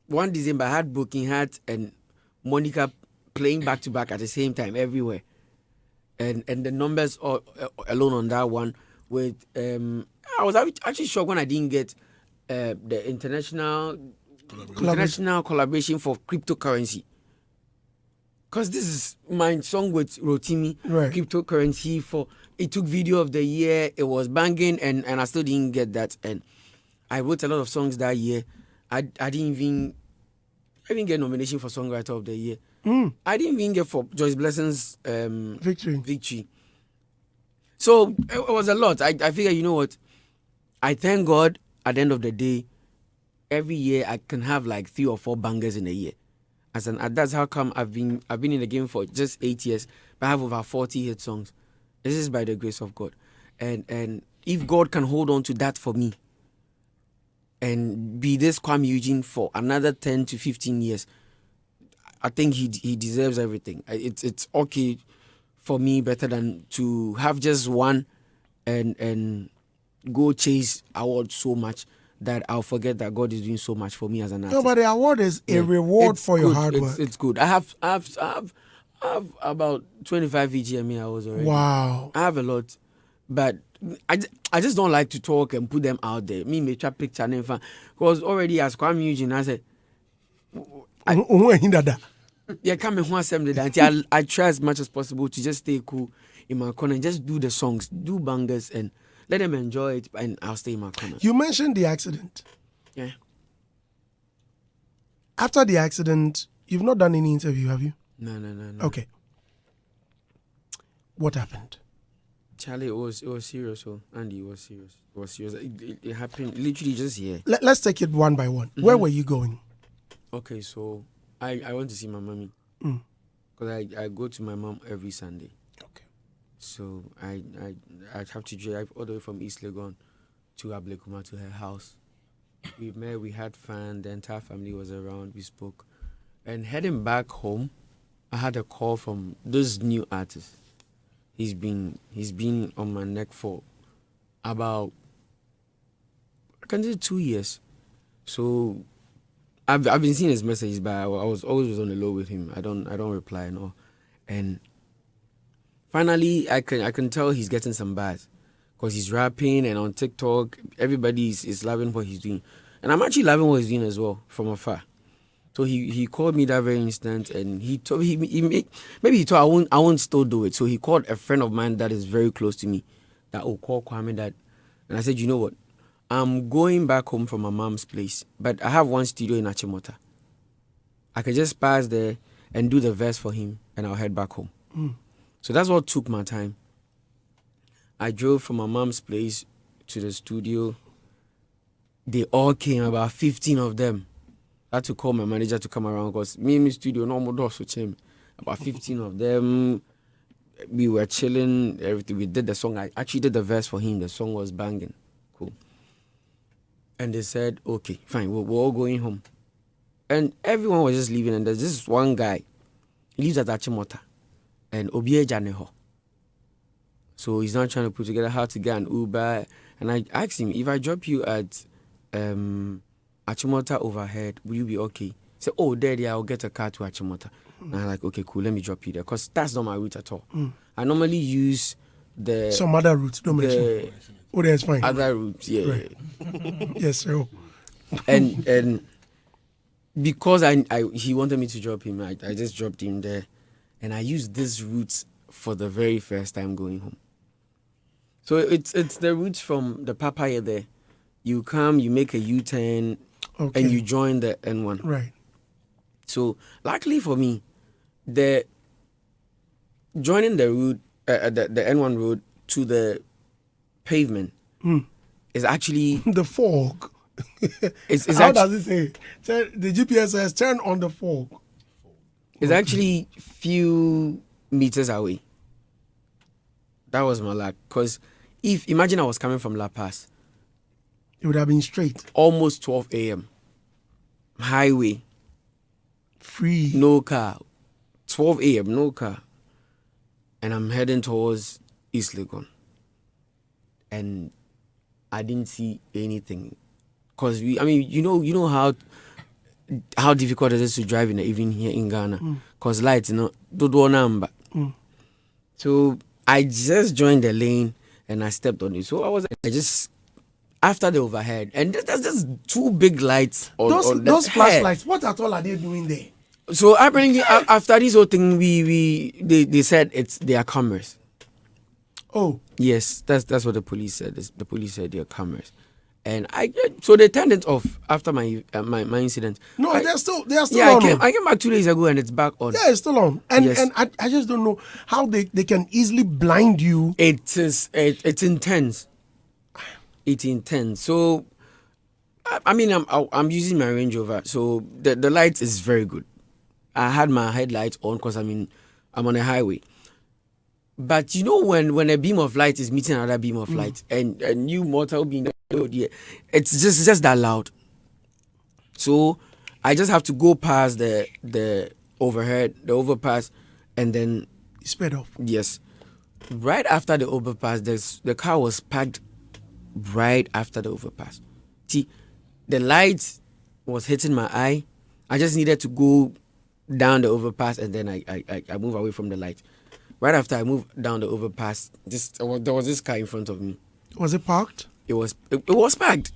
1 December. I had Booking Hat and Monica playing back to back at the same time everywhere, and the numbers alone on that one with I was actually shocked when I didn't get the international collaboration for cryptocurrency, because this is my song with Rotimi, right. Cryptocurrency. For it took video of the year, it was banging, and I still didn't get that. And I wrote a lot of songs that year. I didn't even get nomination for Songwriter of the Year. I didn't even get for Joyce Blessing's Victory. So it was a lot. I figured, you know what? I thank God at the end of the day, every year I can have like 3 or 4 bangers in a year. That's how come I've been in the game for just 8 years, but I have over 40 hit songs. This is by the grace of God. And if God can hold on to that for me, and be this Kuami Eugene for another 10 to 15 years, I think he deserves everything. It's okay for me, better than to have just one and go chase awards so much that I'll forget that God is doing so much for me as an artist. No, but the award is a reward It's for your good. hard work. It's good. I have about 25 VGMA awards already. Wow. I have a lot, but I just don't like to talk and put them out there. Me make a picture and because already as Kuami Eugene, I said, yeah, come and assembly that. I try as much as possible to just stay cool in my corner and just do the songs, do bangers, and let them enjoy it, and I'll stay in my corner. You mentioned the accident. Yeah. After the accident, you've not done any interview, have you? No. Okay. What happened? Charlie, it was serious. So Andy, it was serious. It happened literally just here. Let's take it one by one. Where were you going? Okay, so I went to see my mommy because I go to my mom every Sunday. Okay. So I have to drive all the way from East Legon to Ablekuma to her house. We met, we had fun, the entire family was around, we spoke. And heading back home, I had a call from this new artist. He's been on my neck for about, I can say 2 years. So I've been seeing his messages, but I was always on the low with him. I don't reply and all. And finally, I can tell he's getting some buzz because he's rapping, and on TikTok, everybody is loving what he's doing, and I'm actually loving what he's doing as well from afar. So he called me that very instant, and he told maybe he thought I won't still do it. So he called a friend of mine that is very close to me, that will call Kuami that, and I said, you know what, I'm going back home from my mom's place, but I have one studio in Achimota. I can just pass there and do the verse for him, and I'll head back home. So that's what took my time. I drove from my mom's place to the studio. They all came, about 15 of them. I had to call my manager to come around because me in the studio, no more doors to change. About 15 of them. We were chilling, everything. We did the song. I actually did the verse for him. The song was banging. Cool. And they said, okay, fine, we're all going home. And everyone was just leaving. And there's this one guy. He lives at Achimota. And Obie Janeho. So he's now trying to put together how to get an Uber. And I asked him, if I drop you at Achimota overhead, will you be okay? He said, oh, Daddy, I'll get a car to Achimota. And I'm like, okay, cool, let me drop you there. Because that's not my route at all. I normally use some other routes, don't mention. Oh, that's fine. Other routes, yeah. Right. Yes, sir. And because he wanted me to drop him, I just dropped him there. And I used this route for the very first time going home. So it's the route from the Papaya there. You come, you make a U-turn, and you join the N1. Right. So luckily for me, joining the route, the N1 road to the pavement is actually the fork. How does it say? The GPS says turn on the fork. It's actually few meters away. That was my luck. Because imagine I was coming from La Paz. It would have been straight. Almost 12 a.m. Highway. Free. No car. 12 a.m. No car. And I'm heading towards East Legon. And I didn't see anything. Because you know how difficult it is to drive in the evening here in Ghana. Because lights, do number. So I just joined the lane and I stepped on it. So I just after the overhead, and there's just two big lights on those the flashlights. What at all are they doing there? So apparently after this whole thing, they said they are cameras. Oh yes, that's what the police said. The police said they are cameras. And so they turned it off after my incident. No, they're still yeah, on. I came back 2 days ago and it's back on. Yeah, it's still on. And yes. and I just don't know how they can easily blind you. It's intense. It's intense. So I'm using my Range Rover, so the light is very good. I had my headlights on because I'm on a highway. But you know when a beam of light is meeting another beam of light and you mortal being Oh dear, it's just that loud. So I just have to go past the overpass, and then You sped off. yes, right after the overpass, the car was parked right after the overpass. See, the light was hitting my eye. I just needed to go down the overpass, and then I move away from the light. Right after I moved down the overpass, there was this car in front of me. Was it parked? It was packed.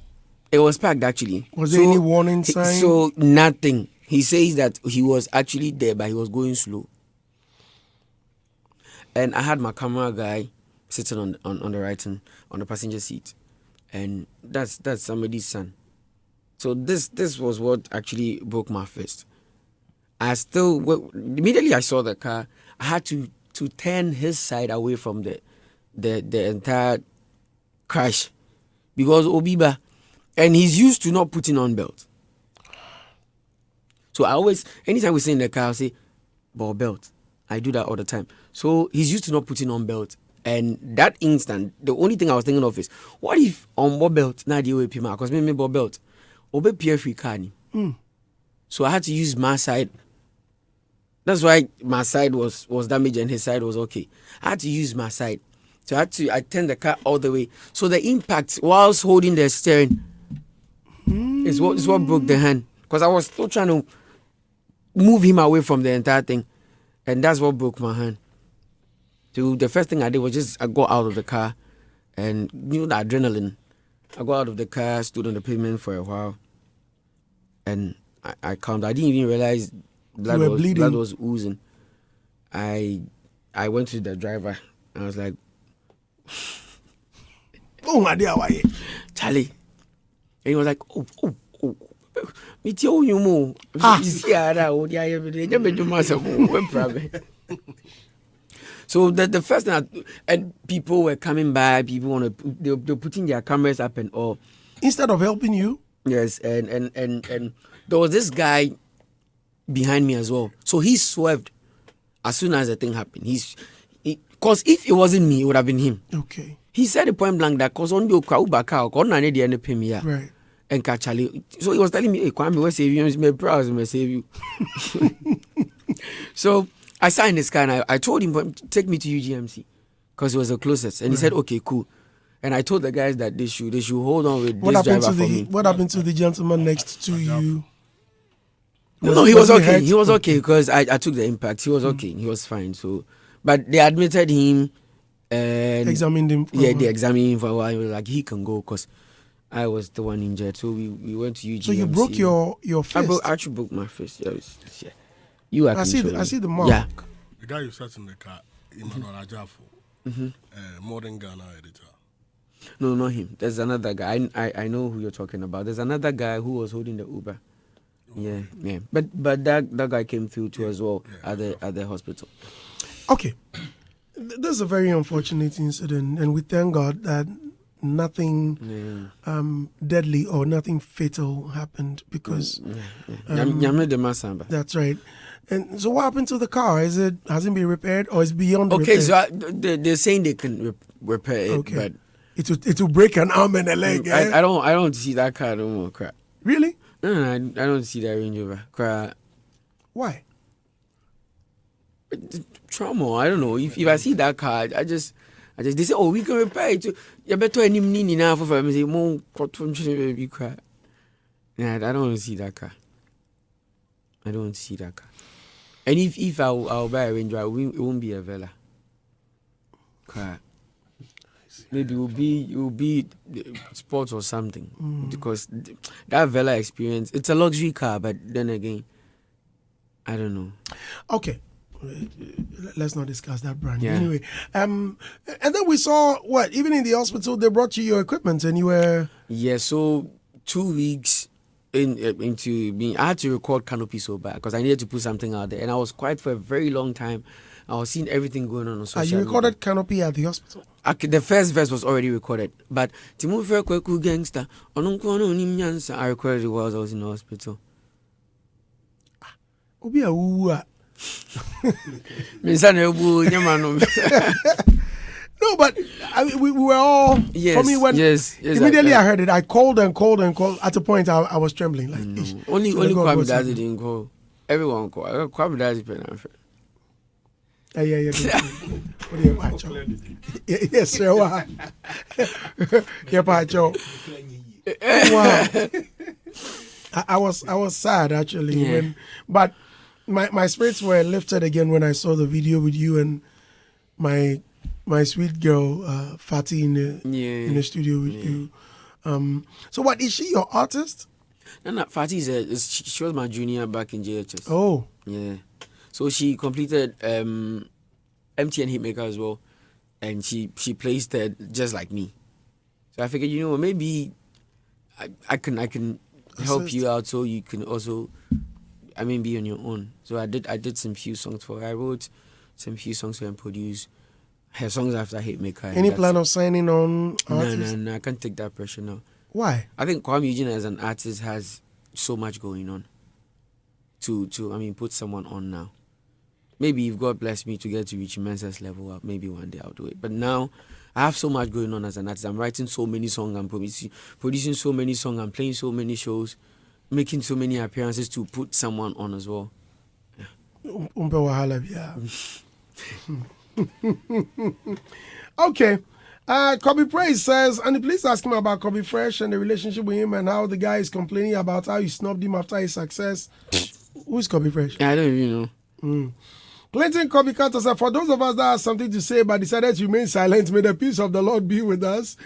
It was packed actually. Was there any warning sign? So nothing. He says that he was actually there, but he was going slow. And I had my camera guy sitting on the right hand on the passenger seat, and that's somebody's son. So this was what actually broke my fist. Immediately I saw the car, I had to turn his side away from the entire crash, because Obiba, and he's used to not putting on belt. So I always, anytime we sit in the car, I'll say, ball belt. I do that all the time. So he's used to not putting on belt. And that instant, the only thing I was thinking of is, what if on ball belt, now the way pima, because me ball belt, obe PF car. So I had to use my side. That's why my side was damaged and his side was okay. I had to use my side. So I turned the car all the way. So the impact whilst holding the steering is what broke the hand. Because I was still trying to move him away from the entire thing. And that's what broke my hand. So the first thing I did was just I got out of the car, and the adrenaline. I got out of the car, stood on the pavement for a while, and I counted. I didn't even realize blood was oozing. I went to the driver. I was like, "Oh my dear, why, Charlie?" And he was like, "Oh, me tell you more. So the first thing, and people were coming by. People they're putting their cameras up and all. Instead of helping you, yes, and there was this guy behind me as well. So he swerved as soon as the thing happened. Because if it wasn't me, it would have been him. Okay. He said the point blank that because on your car, right. And Kachali. So he was telling me, hey, Kuami, we'll save you. I'm proud to save you. So I sat in his car and I told him, take me to UGMC because he was the closest. And he said, okay, cool. And I told the guys that they should hold on with this driver for me. What happened to the gentleman next to you? No, he was okay. He was okay because I took the impact. He was okay. He was fine. So, but they admitted him and examined him. They examined him for a while. He was like, he can go because I was the one injured. So we went to UGMC. So you broke your fist? I actually broke my fist. Yeah. You I see the mark. Yeah. The guy you sat in the car, Emmanuel Ajafo, modern Ghana editor. No, not him. There's another guy. I know who you're talking about. There's another guy who was holding the Uber. Yeah. But that guy came through too as well at the hospital. Okay. This is a very unfortunate incident, and we thank God that nothing deadly or nothing fatal happened because that's right. And so what happened to the car? Hasn't been repaired or is beyond repair? So they're saying they can repair it, okay. But it will break an arm and a leg. I don't see that car no more. Crap. Really? No, I don't see that Range Rover. Crap. Why? Trauma. I don't know. If I see that car, I just they say, oh, we can repair it. You better any nini now for me. Say more baby crap. Yeah, I don't see that car. I don't see that car. And if I'll buy a Range Rover, it won't be a Vela. Crap. Maybe it will be sports or something because that Vela experience, it's a luxury car, but then again, I don't know. Okay. Let's not discuss that brand. Yeah. Anyway, and then we saw even in the hospital they brought you your equipment and you were. Yeah, so 2 weeks into being, I had to record Canopy so bad because I needed to put something out there, and I was quiet for a very long time. I was seeing everything going on social media. You recorded Canopy at the hospital? The first verse was already recorded, but Timu Kweku Gangster, I recorded it while I was in the hospital. No, No, but we were all. Yes, For me, when yes, immediately I heard it, I called and called and called. At a point, I was trembling. Like only so the God Kwame was does something. it in call. Everyone call. Kwame does it. Yeah. What do you watch? Yes, sir. Why? Yeah, Pacho. Wow. I was sad actually but my spirits were lifted again when I saw the video with you and my sweet girl Fatih in the studio with you. So what is she your artist? No, Fatih she was my junior back in JHS. Oh. Yeah. So she completed MTN Hitmaker as well, and she placed there just like me. So I figured, maybe I can help you out so you can also, be on your own. So I did some few songs for her. I wrote some few songs for her and produced her songs after Hitmaker. Any plan of signing on artists? No, I can't take that pressure now. Why? I think Kuami Eugene as an artist has so much going on to put someone on now. Maybe if God bless me to get to reach Mensa's level, maybe one day I'll do it. But now I have so much going on as an artist. I'm writing so many songs, I'm producing so many songs, I'm playing so many shows, making so many appearances to put someone on as well. Okay. Kobe Praise says, and please ask him about Kobe Fresh and the relationship with him and how the guy is complaining about how you snubbed him after his success. Who's Kobe Fresh? I don't even know. Clinton Kobe Carter said, for those of us that have something to say but decided to remain silent, may the peace of the Lord be with us.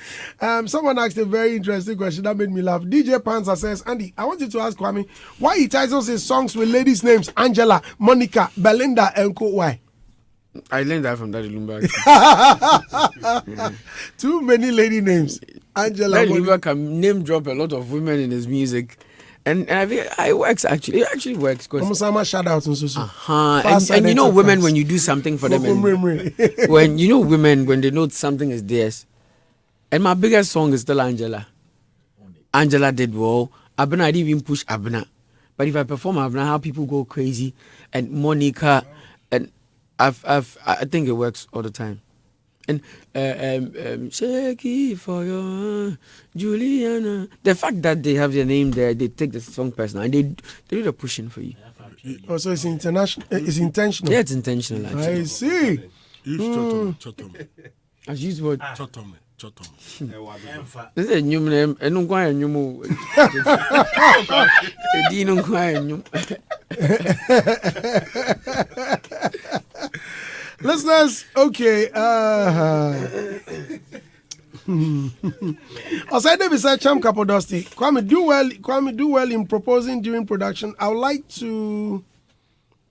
Someone asked a very interesting question that made me laugh. DJ Panzer says, Andy, I want you to ask Kwame why he titles his songs with ladies' names Angela, Monica, Belinda, and Co. Why? I learned that from Daddy Lumba. Too many lady names. Angela. Daddy Lumba can name drop a lot of women in his music. And I think it works actually. It actually works. Shout out and so. And women, when you do something for them, when women, when they know something is theirs. And my biggest song is still Angela. Angela did well. Abena, I didn't even push Abena. But if I perform Abena, how people go crazy. And Monica, and I think it works all the time. And shake it for your Juliana. The fact that they have their name there, they take the song personal and they do the pushing for you. Also, it's international. It's intentional. Yeah, it's intentional. Actually. I see. Chotom. I used what? Chotom. This is a new name. I don't quite a new. Listeners, okay. Aside of Mr. Cham Kapodusty, Kwame do well in proposing during production. I would like to.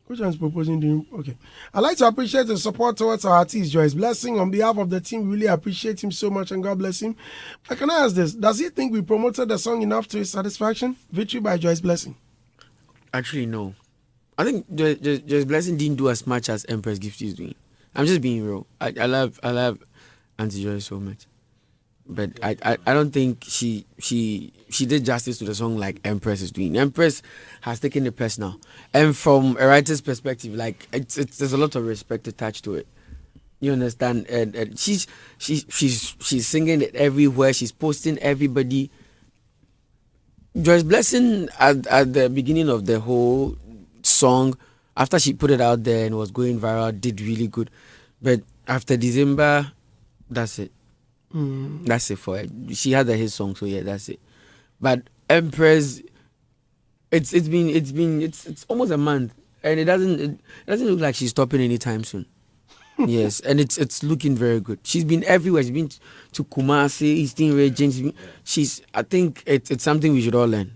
Which one's proposing during? Okay. I'd like to appreciate the support towards our artist Joyce Blessing on behalf of the team. We really appreciate him so much and God bless him. But can I ask this? Does he think we promoted the song enough to his satisfaction? Victory by Joyce Blessing. Actually, no. I think Joyce Blessing didn't do as much as Empress Gift is doing. I'm just being real. I love Auntie Joyce so much, but I don't think she did justice to the song like Empress is doing. Empress has taken the personal, and from a writer's perspective, like there's a lot of respect attached to it. You understand? And she's singing it everywhere. She's posting everybody. Joyce Blessing at the beginning of the whole song, after she put it out there and was going viral, did really good. But after December, that's it. That's it for her. She had a hit song, so yeah, that's it. But Empress, it's almost a month, and it doesn't look like she's stopping anytime soon. Yes, and it's looking very good. She's been everywhere. She's been to Kumasi, Eastern regions. I think it's something we should all learn.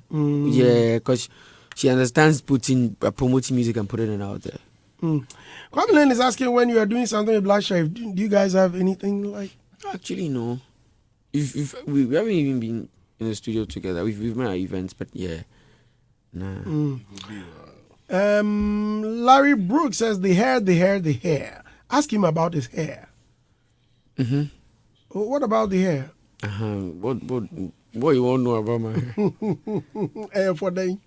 Yeah, because she understands promoting music and putting it out there. Kwame Lane is asking when you are doing something with Black Chef, do you guys have anything like? Actually, no. If we haven't even been in the studio together. We've made our events, but yeah, nah. Larry Brooks says the hair. Ask him about his hair. What about the hair? What you want to know about my hair? For them.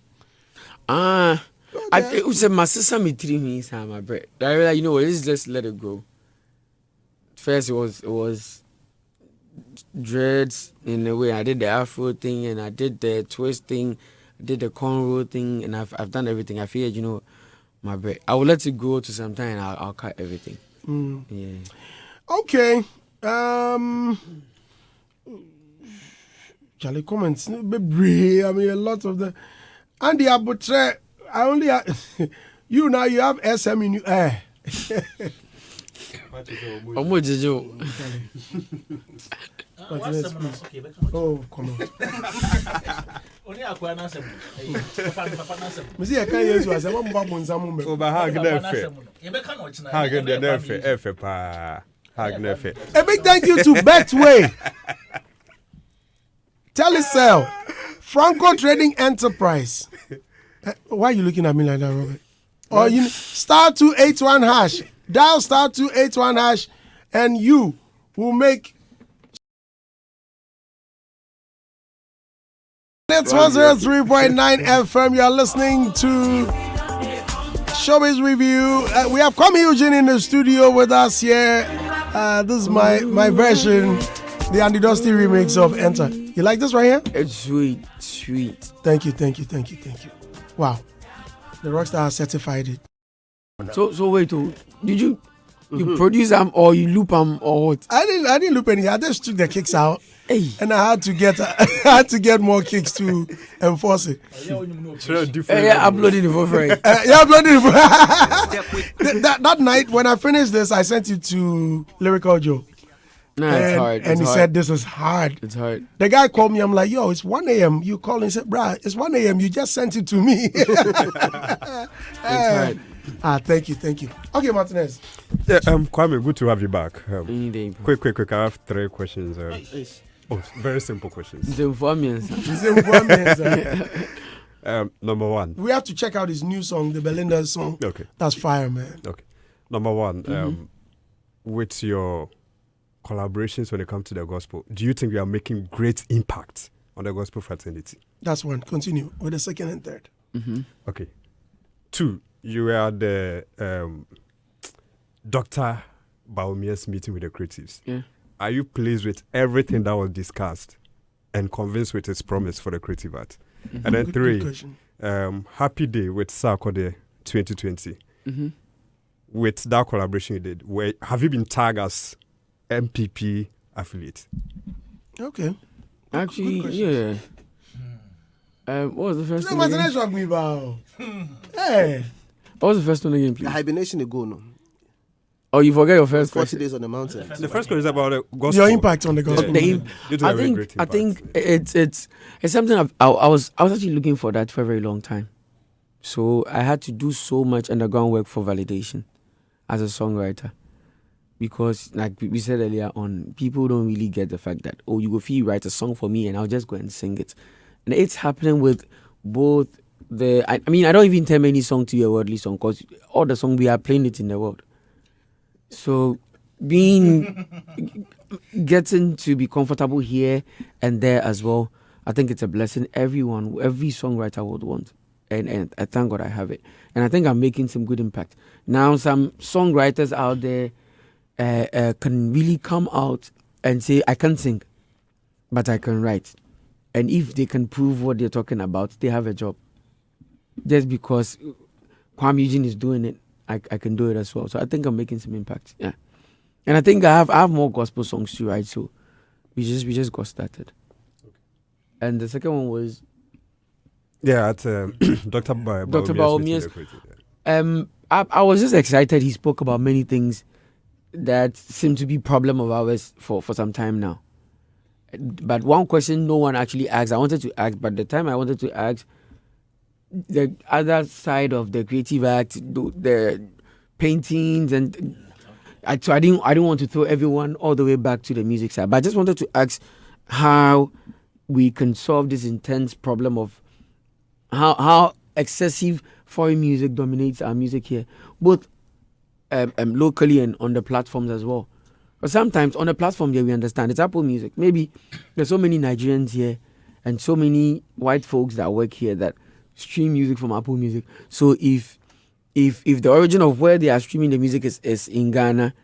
It was a massive me 3 minutes my bread. I realized, let's just let it go. first it was dreads in a way. I did the afro thing and I did the twist thing, I did the cornrow thing, and I've done everything. I figured, my break. I will let it go to some time and I'll cut everything. Yeah. Okay. Charlie comments. I mean, a lot of the. Andy Abutre, I only you now you have SM in you. Oh, come on. Missy, I can't use was a one bubble in some moment. A big thank you to Betway, Telecel, Franco Trading Enterprise. Why are you looking at me like that, Robert? Or you *281#, dial *281#, and you will make. It's 103.9 FM. You are listening to Showbiz Review. We have Kuami Eugene in the studio with us here. This is my version, the Andy Dusty remix of Enter. You like this right here? It's sweet. Thank you. Wow. The Rockstar certified it. So wait, did you produce them or you loop them or what? I didn't loop any. I just took the kicks out. Hey. And I had to get more kicks to enforce it. Uploading it for free. Uploading it. That night when I finished this, I sent it to Lyrical Joe. It's hard. And he said, this is hard. It's hard. The guy called me. I'm like, yo, it's 1 a.m. You call and said, bruh, it's 1 a.m. You just sent it to me. It's hard. Thank you. Okay, Martinez. Yeah, Kwame, good to have you back. Quick. I have 3 questions. Very simple questions. Number 1. We have to check out his new song, the Belinda song. Okay. That's fire, man. Okay. Number 1, with your collaborations when it comes to the gospel, do you think you are making great impact on the gospel fraternity? That's 1. Continue with the 2nd and 3rd. Okay. 2, you were at the Dr. Baumier's meeting with the creatives. Yeah. Are you pleased with everything that was discussed and convinced with his promise for the creative art? And then 3, Happy Day with Sarkodie 2020. With that collaboration you did, have you been tagged as MPP affiliate? Okay. Actually, yeah. What was the first one? Hey. What was the first one again, please? The hibernation ago, no. Oh, you forget your first 40 days on the mountain. The first question is about the gospel. Your impact on the gospel. I think it's something I was actually looking for that for a very long time. So I had to do so much underground work for validation as a songwriter. Because like we said earlier on, people don't really get the fact that, you go feel write a song for me and I'll just go and sing it. And it's happening with both I don't even tell many songs to be a worldly song because all the songs we are playing it in the world. So getting to be comfortable here and there as well, I think it's a blessing every songwriter would want. And I thank God I have it. And I think I'm making some good impact. Now some songwriters out there can really come out and say, I can't sing, but I can write. And if they can prove what they're talking about, they have a job. Just because Kuami Eugene is doing it, I can do it as well. So I think I'm making some impact. Yeah. And I think I have more gospel songs to write, so we just got started. Okay. And the second one was at Dr. Baumier's. I was just excited. He spoke about many things that seem to be problem of ours for some time now. But one question no one actually asked, I wanted to ask, but the time I wanted to ask, the other side of the creative act, the paintings, and I didn't want to throw everyone all the way back to the music side. But I just wanted to ask how we can solve this intense problem of how excessive foreign music dominates our music here, both locally and on the platforms as well. But sometimes on the platform there we understand it's Apple Music. Maybe there's so many Nigerians here and so many white folks that work here that stream music from Apple Music. So if the origin of where they are streaming the music is in Ghana,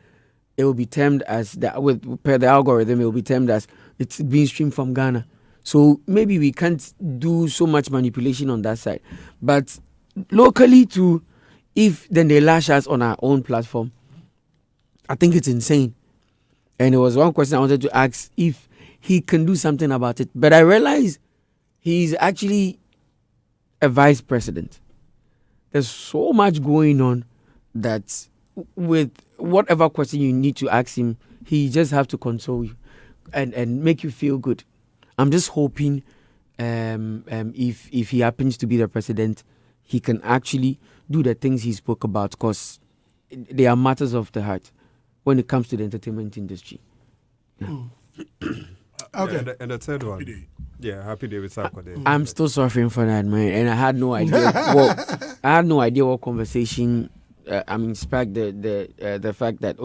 it will be termed as per the algorithm, it will be termed as it's being streamed from Ghana. So maybe we can't do so much manipulation on that side. But locally too, if then they lash us on our own platform, I think it's insane. And there was one question I wanted to ask if he can do something about it. But I realize he's actually a vice president. There's so much going on that with whatever question you need to ask him, he just have to console you and make you feel good. I'm just hoping if he happens to be the president, he can actually do the things he spoke about, because they are matters of the heart when it comes to the entertainment industry. Yeah. Okay. And the third one. Yeah, happy day with Sarkodie. I'm still suffering for that, man, and I had no idea. I had no idea what conversation. Sparked the fact that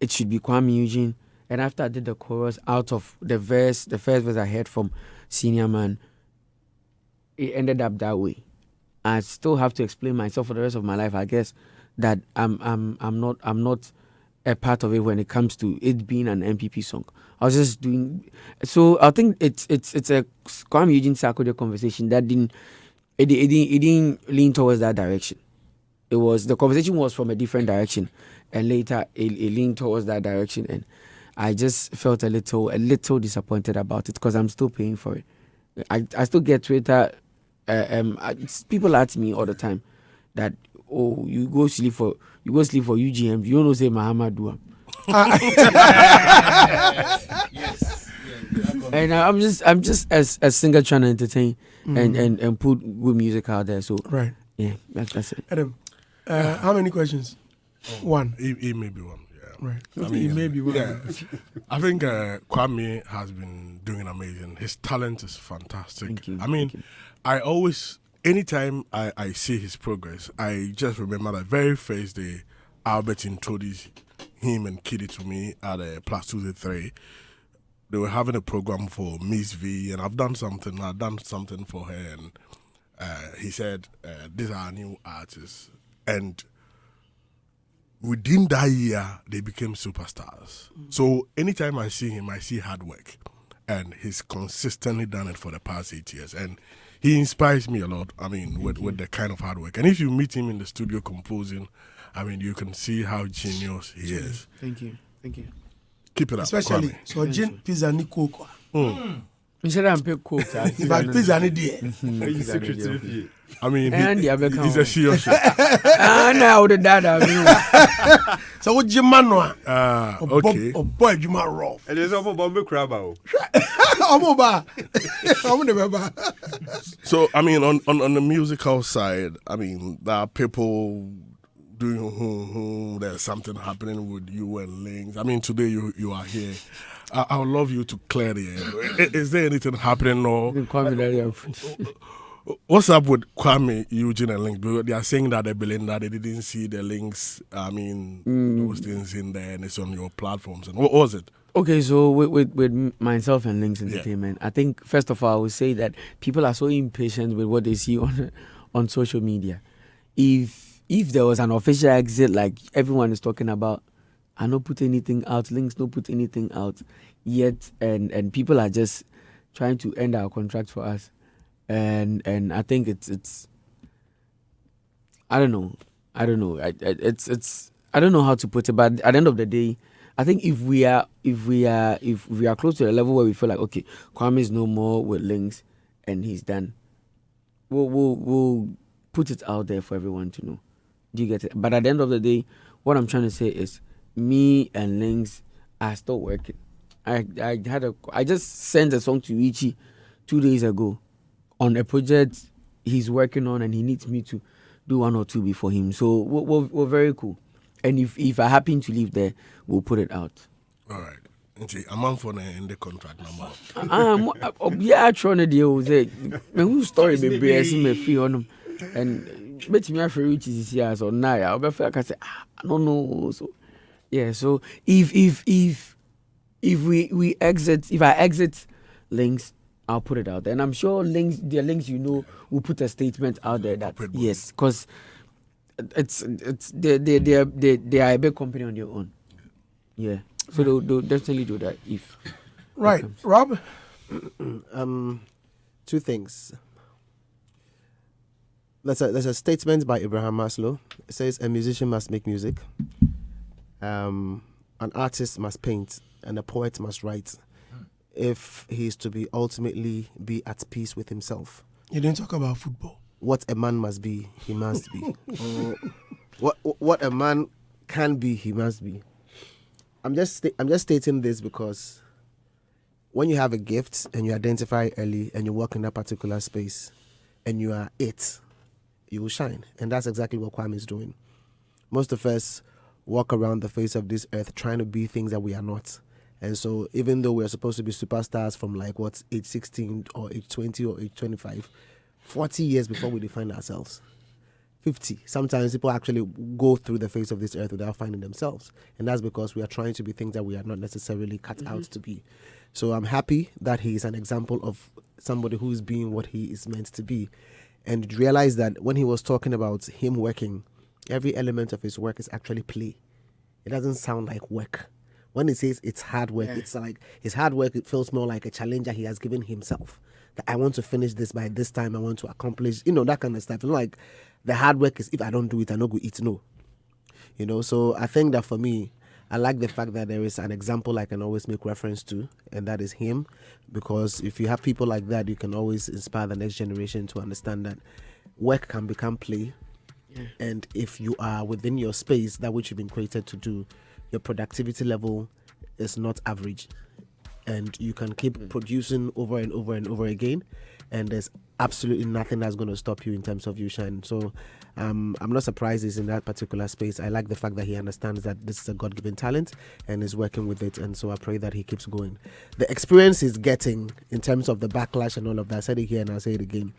it should be Kuami Eugene, and after I did the chorus out of the first verse I heard from Senior Man, it ended up that way. I still have to explain myself for the rest of my life, I guess, that I'm not a part of it when it comes to it being an MPP song. I was just doing so. I think it's a Kuami Eugene Sarkodie conversation that didn't lean towards that direction. The conversation was from a different direction, and later it leaned towards that direction, and I just felt a little disappointed about it, because I'm still paying for it. I still get Twitter. People ask me all the time that, oh, you go sleep for UGM. You don't know say Muhammad do. Yes. And I'm just as a singer trying to entertain and put good music out there. So Right. yeah, that's it. Adam, how many questions? One. It may be one. Yeah. Right. I mean, It may be one. yeah. I think Kwame has been doing amazing. His talent is fantastic. Thank you. I mean, Thank you. I always, anytime I see his progress, I just remember that very first day Albert introduced him and Kitty to me at Plus 203. They were having a program for Miss V, and I've done something for her, and he said, these are our new artists. And within that year, they became superstars. So anytime I see him, I see hard work. And he's consistently done it for the past 8 years. And he inspires me a lot, with the kind of hard work. And if you meet him in the studio composing, you can see how genius he is. Thank you. Keep it up, Especially, Kwame. so gin pizza ni coke. Instead of pick coke, If I pizza ni there. And the other He's a serious. now the dada. So what Jimano? Okay. Oh boy, Jima rough. And there's also Bombe Crabbo. So, on the musical side, there are people doing there's something happening with you and Lynx. Today you are here. I would love you to clear the air. Is there anything happening or what's up with Kuami Eugene and Lynx? Because they are saying that they believe that they didn't see the links. Those things in there, and it's on your platforms. And what was it? Okay, so with myself and Lynx Entertainment, I think first of all I would say that people are so impatient with what they see on social media. If there was an official exit like everyone is talking about, I don't put anything out, Lynx don't put anything out yet, and people are just trying to end our contract for us, and I think it's I don't know, it's I don't know how to put it, but at the end of the day, I think if we are close to the level where we feel like, okay, Kwame is no more with Lynx and he's done, we'll put it out there for everyone to know. Do you get it? But at the end of the day, what I'm trying to say is, me and Lynx are still working. I just sent a song to Richie 2 days ago on a project he's working on, and he needs me to do 1 or 2 before him. So we're very cool. And if I happen to leave there, we'll put it out. All right. A month for the contract number. Yeah, I try to deal with it. Whose story be bracing me free on them, and bet me after Richie is here, so now I'll be like I say, I don't know. So yeah, so if we exit, if I exit Lynx, I'll put it out there, and I'm sure Lynx will put a statement out there that yes, because they are a big company on their own. Yeah. So they'll definitely do that if. Right, Rob. Two things. There's a statement by Abraham Maslow. It says a musician must make music, an artist must paint, and a poet must write if he is to be ultimately be at peace with himself. You didn't talk about football. What a man must be, he must be. Or what a man can be, he must be. I'm just stating this because when you have a gift and you identify early and you work in that particular space and you are it, you will shine. And that's exactly what Kuami is doing. Most of us walk around the face of this earth trying to be things that we are not. And so even though we're supposed to be superstars from age 16 or age 20 or age 25, 40 years before we define ourselves. 50. Sometimes people actually go through the face of this earth without finding themselves. And that's because we are trying to be things that we are not necessarily cut out to be. So I'm happy that he is an example of somebody who is being what he is meant to be. And realize that when he was talking about him working, every element of his work is actually play. It doesn't sound like work. When he says it's hard work, it's like his hard work, it feels more like a challenge that he has given himself. That I want to finish this by this time, I want to accomplish, that kind of stuff. It's not like the hard work is if I don't do it, I no go eat, no. So I think that for me, I like the fact that there is an example I can always make reference to, and that is him. Because if you have people like that, you can always inspire the next generation to understand that work can become play. Yeah. And if you are within your space, that which you've been created to do, your productivity level is not average. And you can keep producing over and over and over again. And there's absolutely nothing that's going to stop you in terms of you shine. So I'm not surprised he's in that particular space. I like the fact that he understands that this is a God-given talent and is working with it. And so I pray that he keeps going. The experience he's getting in terms of the backlash and all of that, I said it here and I'll say it again.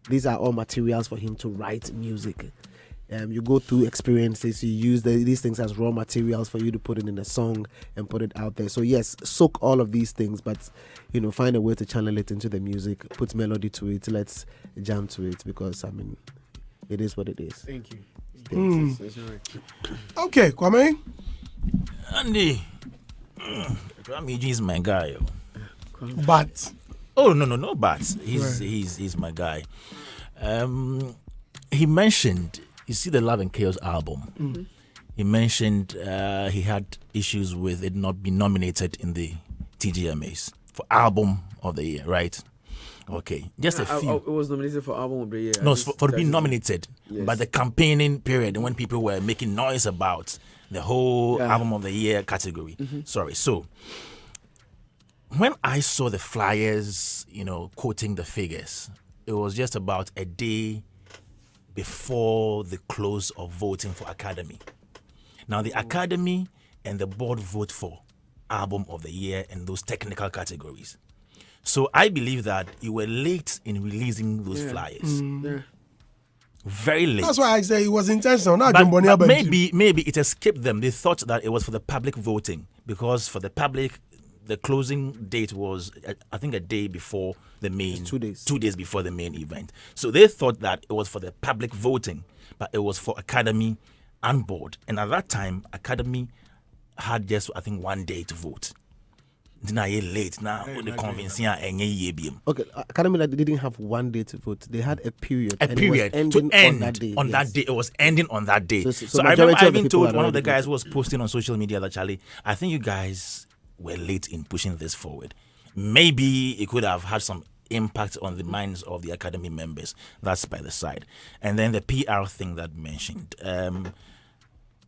These are all materials for him to write music. You go through experiences, you use these things as raw materials for you to put it in a song and put it out there. So yes, soak all of these things, but find a way to channel it into the music, put melody to it, let's jam to it, because it is what it is. Thank you. That's right. Okay, Kuami. Andy, Kuami Eugene is my guy. But no, but he's my guy. He mentioned, you see the Love and Chaos album. He mentioned he had issues with it not being nominated in the TGMAs for Album of the Year, right? Okay, just a few. It was nominated for Album of the Year. No, for being nominated, but the campaigning period when people were making noise about the whole Album of the Year category. Sorry, so when I saw the flyers, quoting the figures, it was just about a day before the close of voting for Academy. Now, the Academy and the board vote for Album of the Year and those technical categories. So I believe that you were late in releasing those flyers. Very late. That's why I say it was intentional. But maybe it escaped them. They thought that it was for the public voting, because for the public, the closing date was, I think, a day before the main. 2 days. 2 days before the main event. So they thought that it was for the public voting, but it was for Academy and board. And at that time, Academy had just, I think, 1 day to vote. Now you're late now. The convincing Okay, Academy didn't have 1 day to vote. They had a period. A period to end on that day. That day, it was ending on that day. So I remember I even told one of the guys who was posting on social media that, Charlie, I think you guys were late in pushing this forward. Maybe it could have had some impact on the minds of the Academy members. That's by the side. And then the PR thing that mentioned.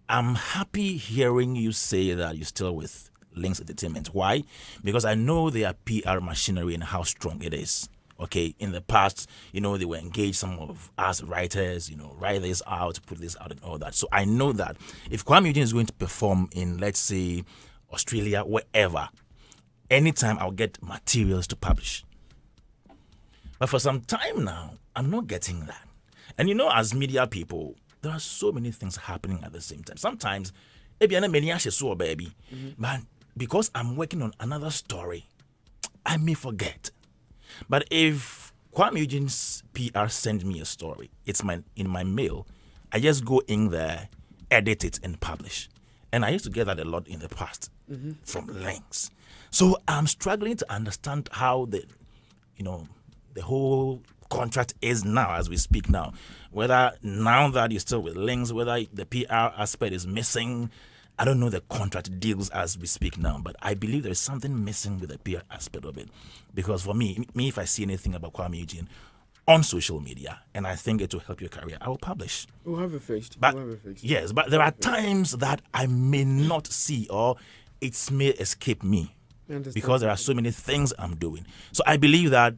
I'm happy hearing you say that you're still with Lynx Entertainment. Why? Because I know their PR machinery and how strong it is. Okay, in the past, they were engaged, some of us writers, write this out, put this out and all that. So I know that if Kuami Eugene is going to perform in, let's say, Australia, wherever, anytime I'll get materials to publish. But for some time now, I'm not getting that. And as media people, there are so many things happening at the same time. Sometimes, baby, but because I'm working on another story, I may forget. But if Kuami Eugene's PR sends me a story, it's in my mail, I just go in there, edit it, and publish. And I used to get that a lot in the past from Lynx. So I'm struggling to understand how the whole contract is now as we speak now. Whether now that you're still with Lynx, whether the PR aspect is missing. I don't know the contract deals as we speak now, but I believe there's something missing with the PR aspect of it. Because for me, if I see anything about Kuami Eugene on social media and I think it will help your career, I will publish. We'll have it fixed. Yes, but there are times that I may not see or it may escape me because there are so many things I'm doing. So I believe that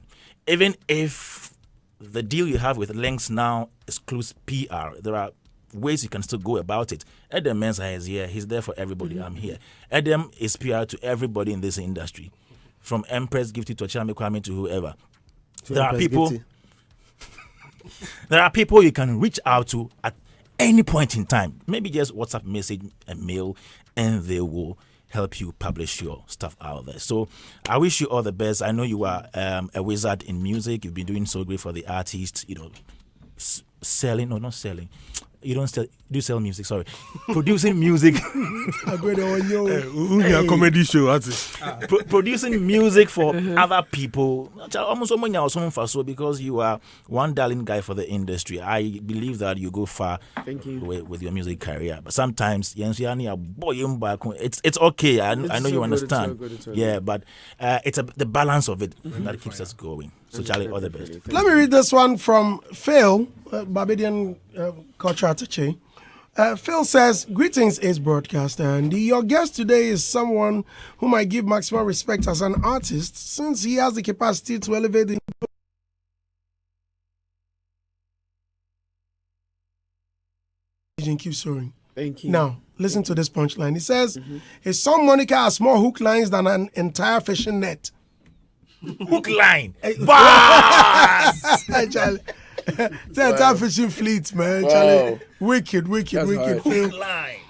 even if the deal you have with Lynx now excludes PR, there are ways you can still go about it. Adam Mensah is here. He's there for everybody. I'm here. Adam is PR to everybody in this industry, from Empress Gifty to Chami Kwame to whoever. There are people. There are people you can reach out to at any point in time. Maybe just WhatsApp message, a mail, and they will help you publish your stuff out there. So I wish you all the best. I know you are a wizard in music. You've been doing so great for the artists. Selling or not selling. You don't sell music, sorry. Producing music. Comedy show. Producing music for other people. Because you are one darling guy for the industry. I believe that you go far with your music career. But sometimes it's okay. I know you understand. But it's the balance of it that keeps us going. So Charlie, all the best. Let me read this one from Phil, Barbadian culture attaché. Phil says, greetings, Ace Broadcaster. And your guest today is someone whom I give maximum respect as an artist, since he has the capacity to elevate the keep soaring. Thank you. Now, listen to this punchline. He says, his song Monica has more hook lines than an entire fishing net. Hook line. Charlie. The entire fishing fleet, man. Wow. Charlie. Wicked. Hook line.